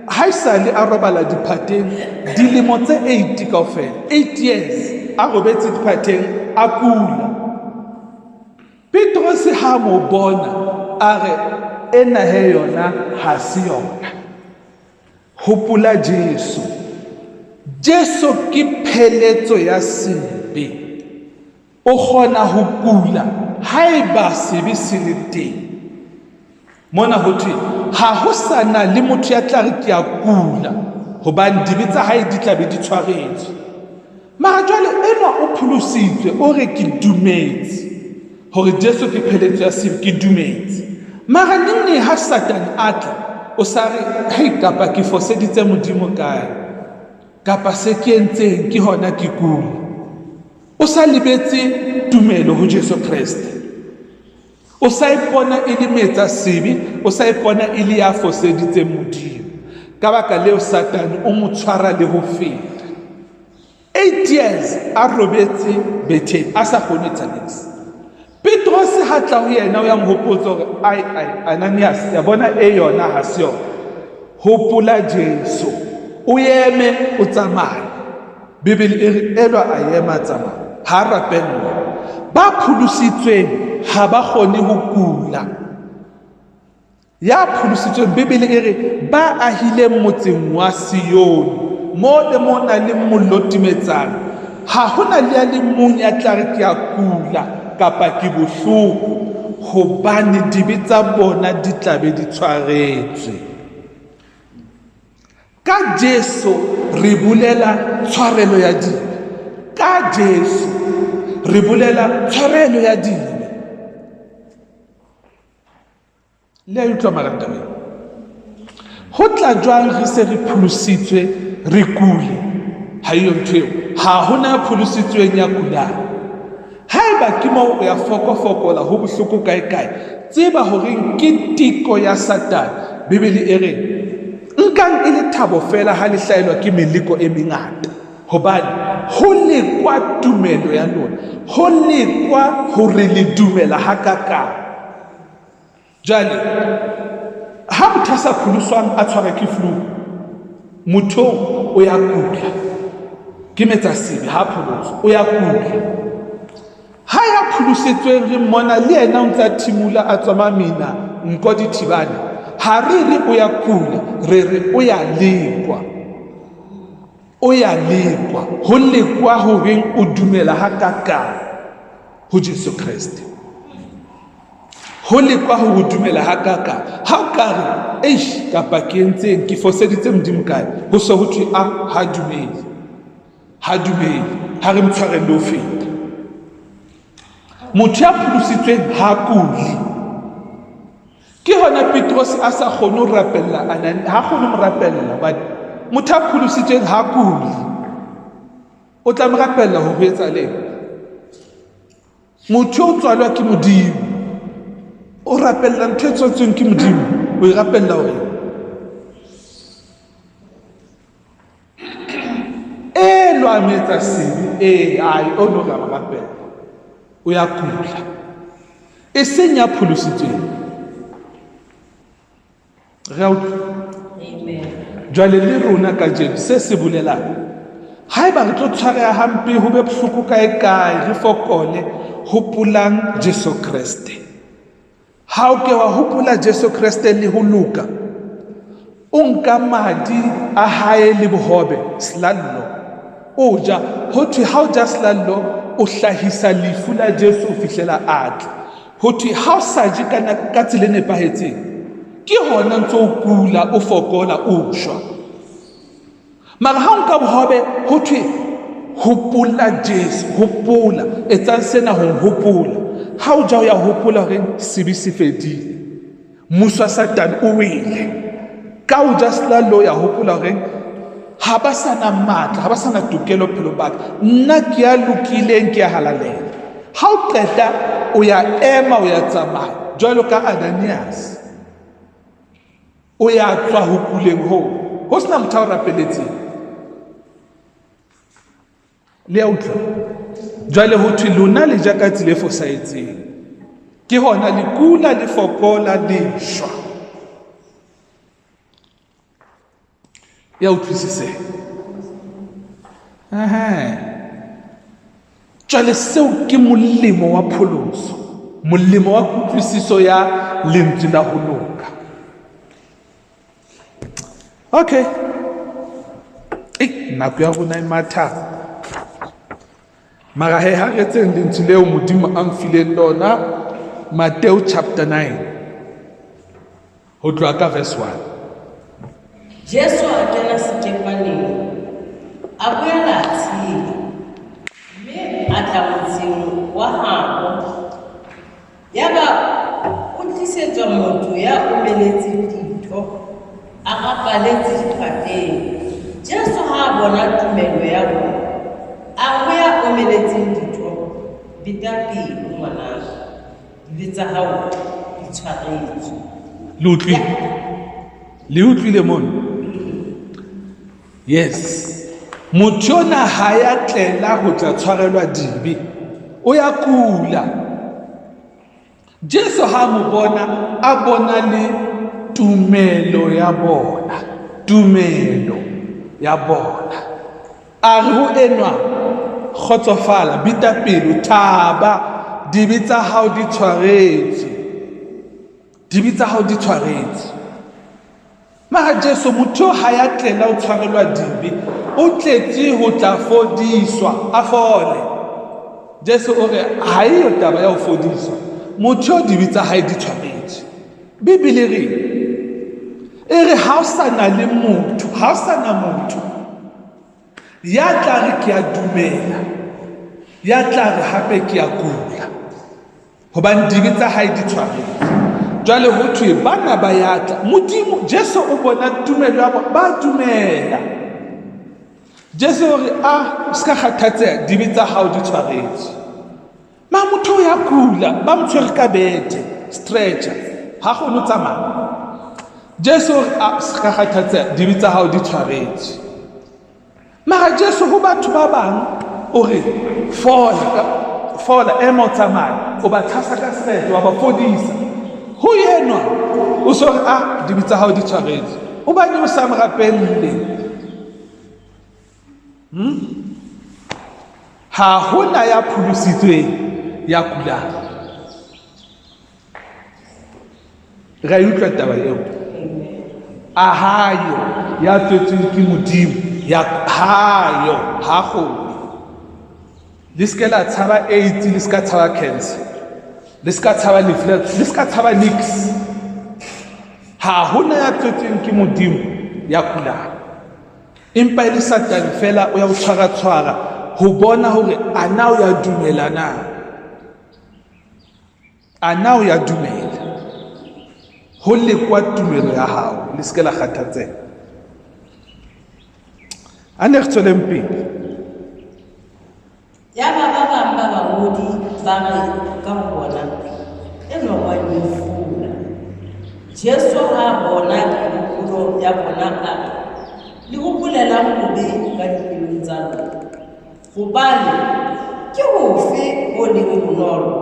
ha esale a robala diphateng dilemo tse 8 kaofela, 8 years a robetse diphateng a kula. Petros ha mo bona a re ena he yona ha si yona, hopola Jesu ke pheletso ya sebe, o kgona ho kula haeba sebe se le teng. Mona ho thwe ha ho sana le motho ya tla re ke a kula hobane dibe tsa hae di tla be di tshwaretswe. Mara jwale enwa o pholositswe, o re ke dumetse hore Jesu ke pheletso ya sebe, ke dumetse. Mara nne ha Satan a tla o sa re hei kapa ke foseditse Modimo kae, kapa se ke entseng ke hona ke kula, o sa lebetse tumelo ho Jesu Kriste, o sa ipona e le metsa sebe, o sa ipona e le ya foseditse Modimo. Ka baka leo Satan o mo tshwara le ho feta 8 years a robetse betheng a sa kgone tsanetse. Petros ha tla ho yena o ya mohopotsa hore ai Ananias, ya bona e yona ha se yona, hopola Jesu, o eme o tsamaya. Bibele e re elwa a ema tsamaya, ha rapella. Ba pholositsweng ha ba kgone ho kula. Ya pholositsweng Bibele e re ba ahile motseng wa Sione, mo le mona le mollo timetsang, ha hona le ya le mong ya tla re ke a kula kapa ke bohloko, hobane dibe tsa bona di tlabe di tshwaretswe. Ka Jesu re bulela tshwarelo ya dibe, ka Jesu re bulela tshwarelo ya dibe. Le a utlwa marantabeng, ho tla jwang re se re pholositswe re kule? Ha eyo ntho eo, ha hona pholositsweng ya kulang. Haeba ke mo ya fokofokola ho bohloko kae, tseba hore ke tiko ya Satan. Bibele e re nkang e le thabo fela ha le hlaelwa ke meleko e mengata, hobane ho lekwa tumelo ya lona, ho lekwa hore le dumela hakakang. Jwale ha motho a sa pholoswang a tshwara ke flu, motho o ya kula, ke metsa sebe ha pholoswa o ya kula. Ha ya pholositsweng re mmona le yena o ntse a thimula a tswamamina nko dithibane, ha re re o ya kula, re re o ya lekwa, o ya lekwa. Ho lekwa hore o dumela hakakang ho Jesu Kriste, ho lekwa ho o dumela hakakang. Ha o ka re eish kapa ke entseng ke foseditse Modimo kae, ho se ho thwe ha dumele, ha re mtshwareng le ho feta. Motho ya pholositsweng ha kuli. Ke hona Petros a sa kgone ho rapella ha kgone mo rapella, but motho ya pholositsweng ha kuli, o tla mo rapella ho etsa leng? Motho o tswalwa ke Modimo, o rapella ntho e tswetsweng ke Modimo, o e rapella hore lwa metsa sebe ai o no ga rapella, o ya kula. E seng ya pholositsweng. Amen. Jwale le rona ka Jesu se se bolelang, haeba re tlo tshwareha hampe ho be bohloko kae re fokole, hopolang Jesu Kriste. Ha o ke wa hopola Jesu Kriste le ho loka, o nka madi a hae le bohobe slallo o ja ho thwe ha o ja slallo o hlahisa lefu la Jesu o fihlela atle ho thwe ha o sa je ka tsela e nepahetseng ke hona ntse o kula o fokola o shwa mara ha o nka bohobe ho thwe hopola Jesu hopola etsang sena ho hopola ha o ja o ya hopola hore sebi se fedile mmuso wa Satane o wele ka o ja slallo ya hopola hore ha ba sana matla ha ba sana tokelo phelo ba ka nna ke ya lokileng ke ya halalela ha o qeta o ya ema o ya tsamaya jwalo ka Ananias o ya tswa ho kuleng ho sena motho a rapeletseng le a utlwa jwale ho thwe lona le ja ka tsela e fosahetseng ke hona le kula le fokola le shwa ya utlwisise jwale seo ke molemo wa pholoso molemo wa kutlwisiso ya lentswe la ho loka okay nako ya rona e mathata mara he ha re tseng lentswe leo modimo a mfileng lona Matthew chapter 9 ho tloha ka verse 1 Jesu a kena sekepaneng a boela a tshela mme a tla motseng wa habo yaba o tlisetswa motho ya omeletseng ditho a rapaletse diphateng Jesu ha a bona tumelo ya bona a ho ya omeletseng ditho bita pele ngwanaka dibe tsa hao di tshwaretswe le utlwile mona yes motho yona ha ya tlela ho tla tshwarelwa dibe o ya kula Jesu ha mo bona a bona le tumelo ya bona a re ho enwa khotsofala bita pelo thaba dibe tsa hao di tshwaretswe mara Jesu motho ha ya tlela o tshwarelwa dibe o tletse ho tla fodiswa a fole Jesu o re ha eyo taba ya ho fodiswa motho dibe tsa hae di tshwaretswe Bibele e re ha o sana motho ya tla re ke a dumela ya tla re hape ke a kula hobane dibe tsa hae di tshwaretswe jwale ho thwe bana ba yatla modimo Jesu o bona tumelo ya ba dumela Jesu o re ska kgathatseha dibe tsa hao di tshwaretswe ma motho ya kula ba mtshwere ka bete stretcher ha kgone tsamaya Jesu o re ska kgathatseha dibe tsa hao di tshwaretswe mara Jesu ho batho ba bang o re fola ema tsamaya o ba tshasa ka sete wa ba fodisa ho yenwa o so dibe tsa hao di tshwaretswe o ba ne o sa morapelle ha hona ya pholositsweng ya kulang ra utlwa taba eo a hayo ya tswetsweng ke modimo ya hayo ha kgone le ska la tshaba AIDS le ska tshaba cancer le ska tshaba lefu le ska tshaba nix ha hona ya tswetsweng ke modimo ya kulang empa ile Satane fela o ya tshwara ho bona hore ana o ya dumela na ana o ya dumela ho le kwa tumelo ya hao le ska la kgathatseha ane re tsweleng pele ya ba bang ba bangodi ba re ka bona eno wa nyefula Jesu ha bona dikolo ya bona ka le go bolela mobe ka dipelo tsa lona gobane ke hofe o le bonolo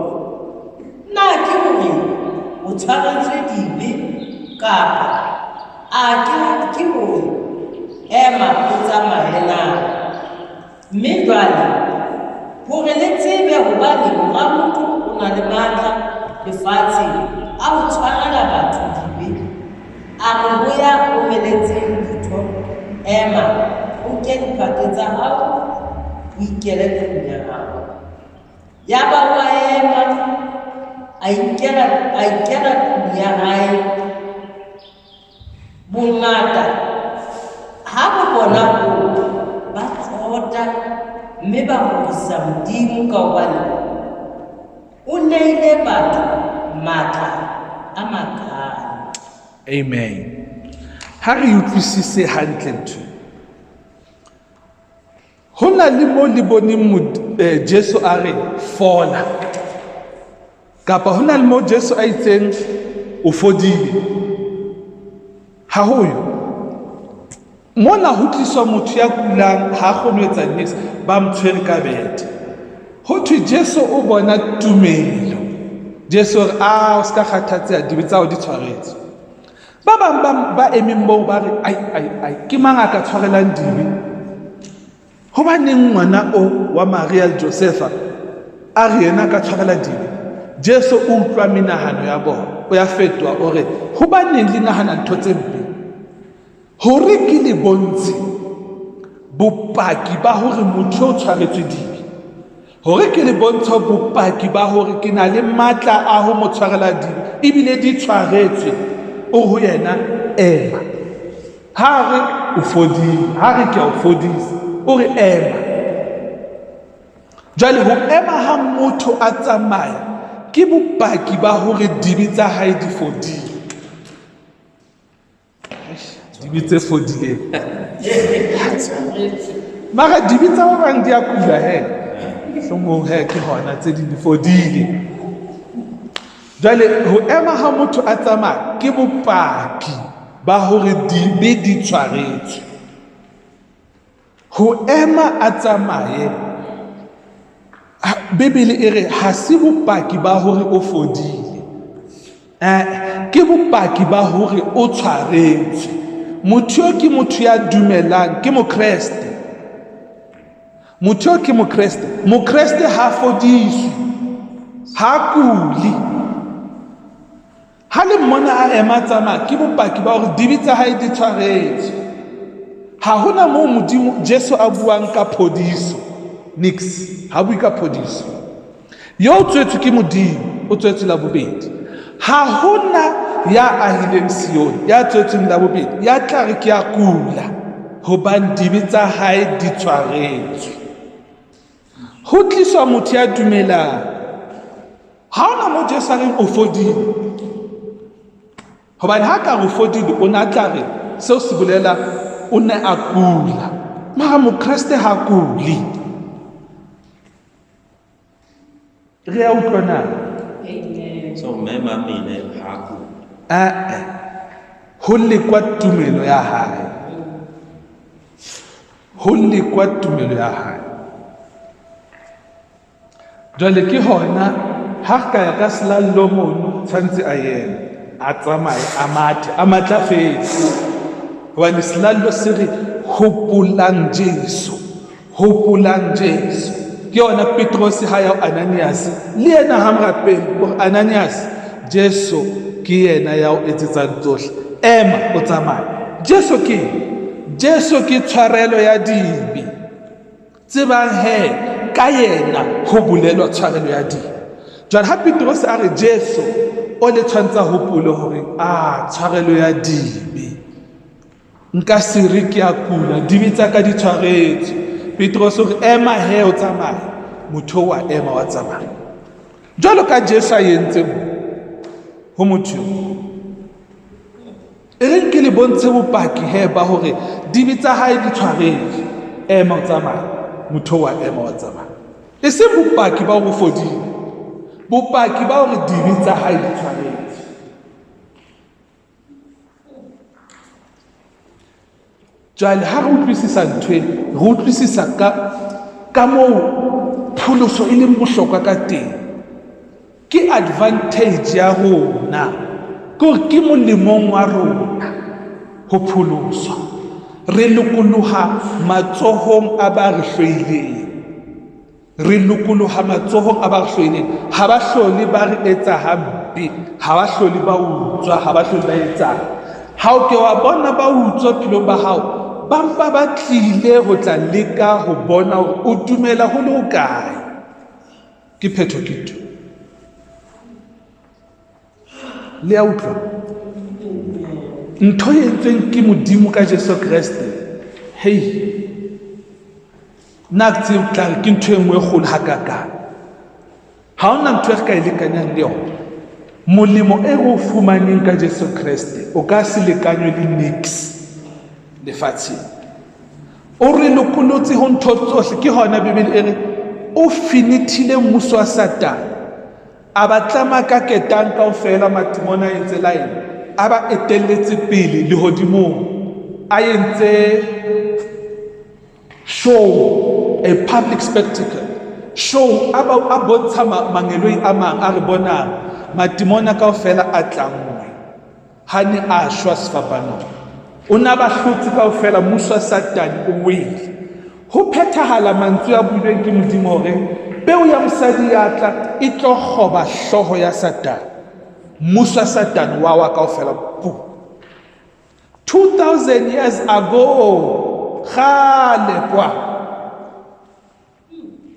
na ke hore o tshwaretswe dibe kapa a ke hore ema o tsamaye na mme jwale hore le tsebe hobane mora motho o na le matla lefatsheng a ho tshwarela batho dibe a re ho ya omeletse ikele tlung ya hao. Ya ba wa ema a ikela tlung ya hae. Bongata ha bo bona ba tsota mme ba hodisa Modimo ka hobane o neile batho matla a makalo. Amen. Ha re utlwisise hantle ntho. Ho na le mo le boneng Jesu a re fola. Kapa ho na le mo Jesu a itseng o fodile. Ha hoyo. Mona ho tliswa motho ya kulang ha kgone ho etsa niks ba mtshwere ka bete. Ho thwe Jesu o bona tumelo. Jesu re o ska kgathatseha dibe tsa o di tshwaretse. Ba bang ba emeng moo ba re ai ke mang a ka tshwarelang dibe? Hobaneng ngwana o wa Maria le Josepha a re yena ka tshwarela dibe? Jesu o utlwa menahano ya bona, o ya fetwa o re hobaneng le nahana ntho tse mpe? Hore ke le bontshe bopaki ba hore motho o tshwaretswe dibe. Hore ke le bontshe bopaki ba hore ke na le matla a ho mo tshwarela dibe ebile di tshwaretswe o ho yena ema. Ha re o fodile, ha re ke o fodisa o re ema. Jwale ho ema ha motho a tsamaya ke bopaki ba hore dibe tsa hae di fodile. Dibe tse fodileng. Mara dibe tsa ba bang di a kula he. Somo he ke hona tse di fodile. Jwale ho ema ha motho a tsamaya ke bopaki ba hore dibe di tshwaretswe. Ho ema a tsamaye Bibele e re ha se bopaki ba hore o fodile. Ke bopaki ba hore o tshwaretswe. Motho yo ke motho ya dumelang ke mokreste. Motho yo ke mokreste. Mokreste ha fodiswe. Ha kuli. Ha le mona a ema tsamaya ke bopaki ba hore dibe tsa hae di tshwaretswe. Ha hona moo Modimo Jesu a buang ka phodiso. Nix. Ha bui ka phodiso. Yo tswetswe ke Modimo, o tswetswe la bobedi. Ha hona ya ahileng Sione, ya tswetsweng la bobedi, ya tla re ke a kula hobane dibe tsa hae di tshwaretswe. Ho tliswa motho ya dumelang. Ha hona mo Jesu a reng o fodile. Hobane ha ka re fodile o na tla re seo se bolela o ne a kula. Mara mokreste ha kuli. Re a utlwana. So mema mine haku. Ho le kwa tumelo ya hae. Ho le kwa tumelo ya hae. Jwale ke hona ha ka ya ka selalo mono tshwantse a yena a tsamaye a matlafetse. Hobane selalo se re hopolang Jesu. Hopolang Jesu. Ke yona Petros ha ya Ananias le yena ha morapeng o Ananias Jesu ke yena ya o etsetsang tsohle. Ema o tsamaye. Jesu ke tshwarelo ya dibe. Tsebang he ka yena ho bolelwa tshwarelo ya dibe. Jwale ha Petros a re Jesu o le tshwantsa hopolo hore tshwarelo ya dibe. Nka se re ke a kula dibe tsa ka di tshwaretswe. Petros o re ema he o tsamaye. Motho wa ema wa tsamaya. Jwalo ka Jesu a entse ho motho. E reng ke le bontshe bopaki he ba hore dibe tsa hae di tshwaretswe. Ema o tsamaye. Motho wa ema wa tsamaya. E se bopaki ba hore fodile. Bopaki ba hore dibe tsa hae di tshwaretswe. Jwale ha re utlwisisa ntwe, re utlwisisa ka moo pholoso e leng bohlokwa ka teng. Ke advantage ya rona. Ke molemong wa rona ho pholoswa. Re lokoloha matsohong a ba re hlweleng. Re lokoloha matsohong a ba re hlweleng. Ha ba hlole ba re etsa hampe. Ha ba hlole ba utswa. Ha ba hlole ba etsa. Ha o ke wa bona ba utswa phelo ba hao, bampa ba tlile go tla leka go bona gore o dumela go le go kae ke phetho ke tu le a utlwa ntho e entsweng ke modimo ka Jesu Kriste hei nna ke tsebe tla re ke ntho e nngwe e kgolo hakakang ha ona ntho e re ka e lekanyang le yona molemo e re o fumaneng ka Jesu Kriste o ka se lekanywe le nix lefatsheng o re lokolotse ho ntho tsohle ke hona Bibele e re o finithile mmuso wa Satane a ba tlama ka ketang kaofela matimona a entse laene a ba etelletse pele lehodimong a entse show a public spectacle show a bontsha mangeloi a mang a re bonang matimona kaofela a tlangwe ha ne a shwa sefapanong o na ba hlotse kaofela mmuso wa Satane o wele ho phethahala mantswe a builweng ke Modimo hore peo ya mosadi ya tla e tlo kgoba hloho ya Satane mmuso wa Satane wa kaofela pu 2000 years ago khale kwa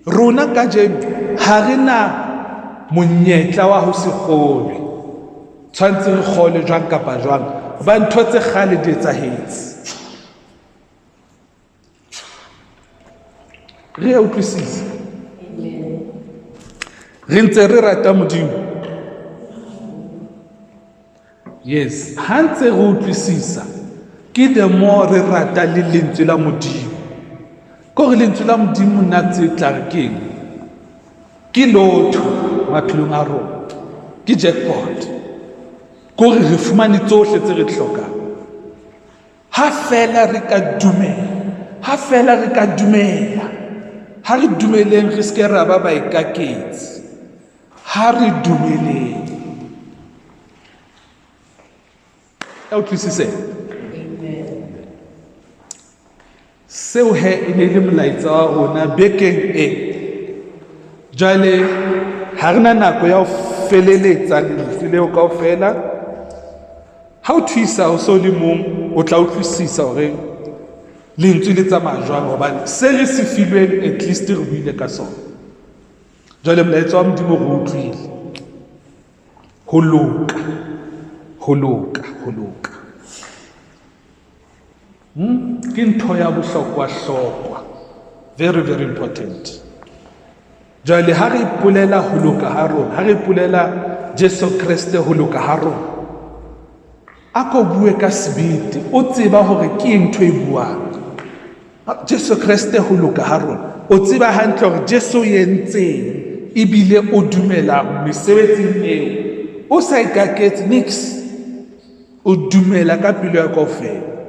rona ka jeno ha re na monyetla wa ho se kgolwe tshwantse re kgolwe jwang kapa jwang ba ntho tse kgale di etsahetse re a utlwisisa re ntse re rata Modimo yes ha ntse re utlwisisa ke the more re rata le lentswe la Modimo ko re lentswe la Modimo nna tse tla re keng ke lotho maphelong a rona ke jackpot ko re fumane tsohle tse re hlokang ha fela re ka dumela ha re dumeleng re se ra ba ikaketse ha re dumeleng a utlwisise seo he e ne le molaetsa wa rona bekeng e jwale ha re na nako ya ho feleletsa lentswe leo kaofela ha o thuisa o so le mong o tla utlwisisa hore lentswe le tsamaya jwang hobane se re se filweng at least re buile ka sona jwale molaetsa wa Modimo re utlwile ho loka ke ntho ya bohlokwa very very important jwale ha re ipolela ho loka ha rona ha re ipolela Jesu Kriste ho loka ha rona a ko bue ka sebete o tseba hore ke ntho e buang Jesu Kriste ho loka ha rona o tseba hantle hore Jesu yentseng ebile o dumela mesebetsing eo o sa ikaketse nix o dumela ka pelo ya kaofela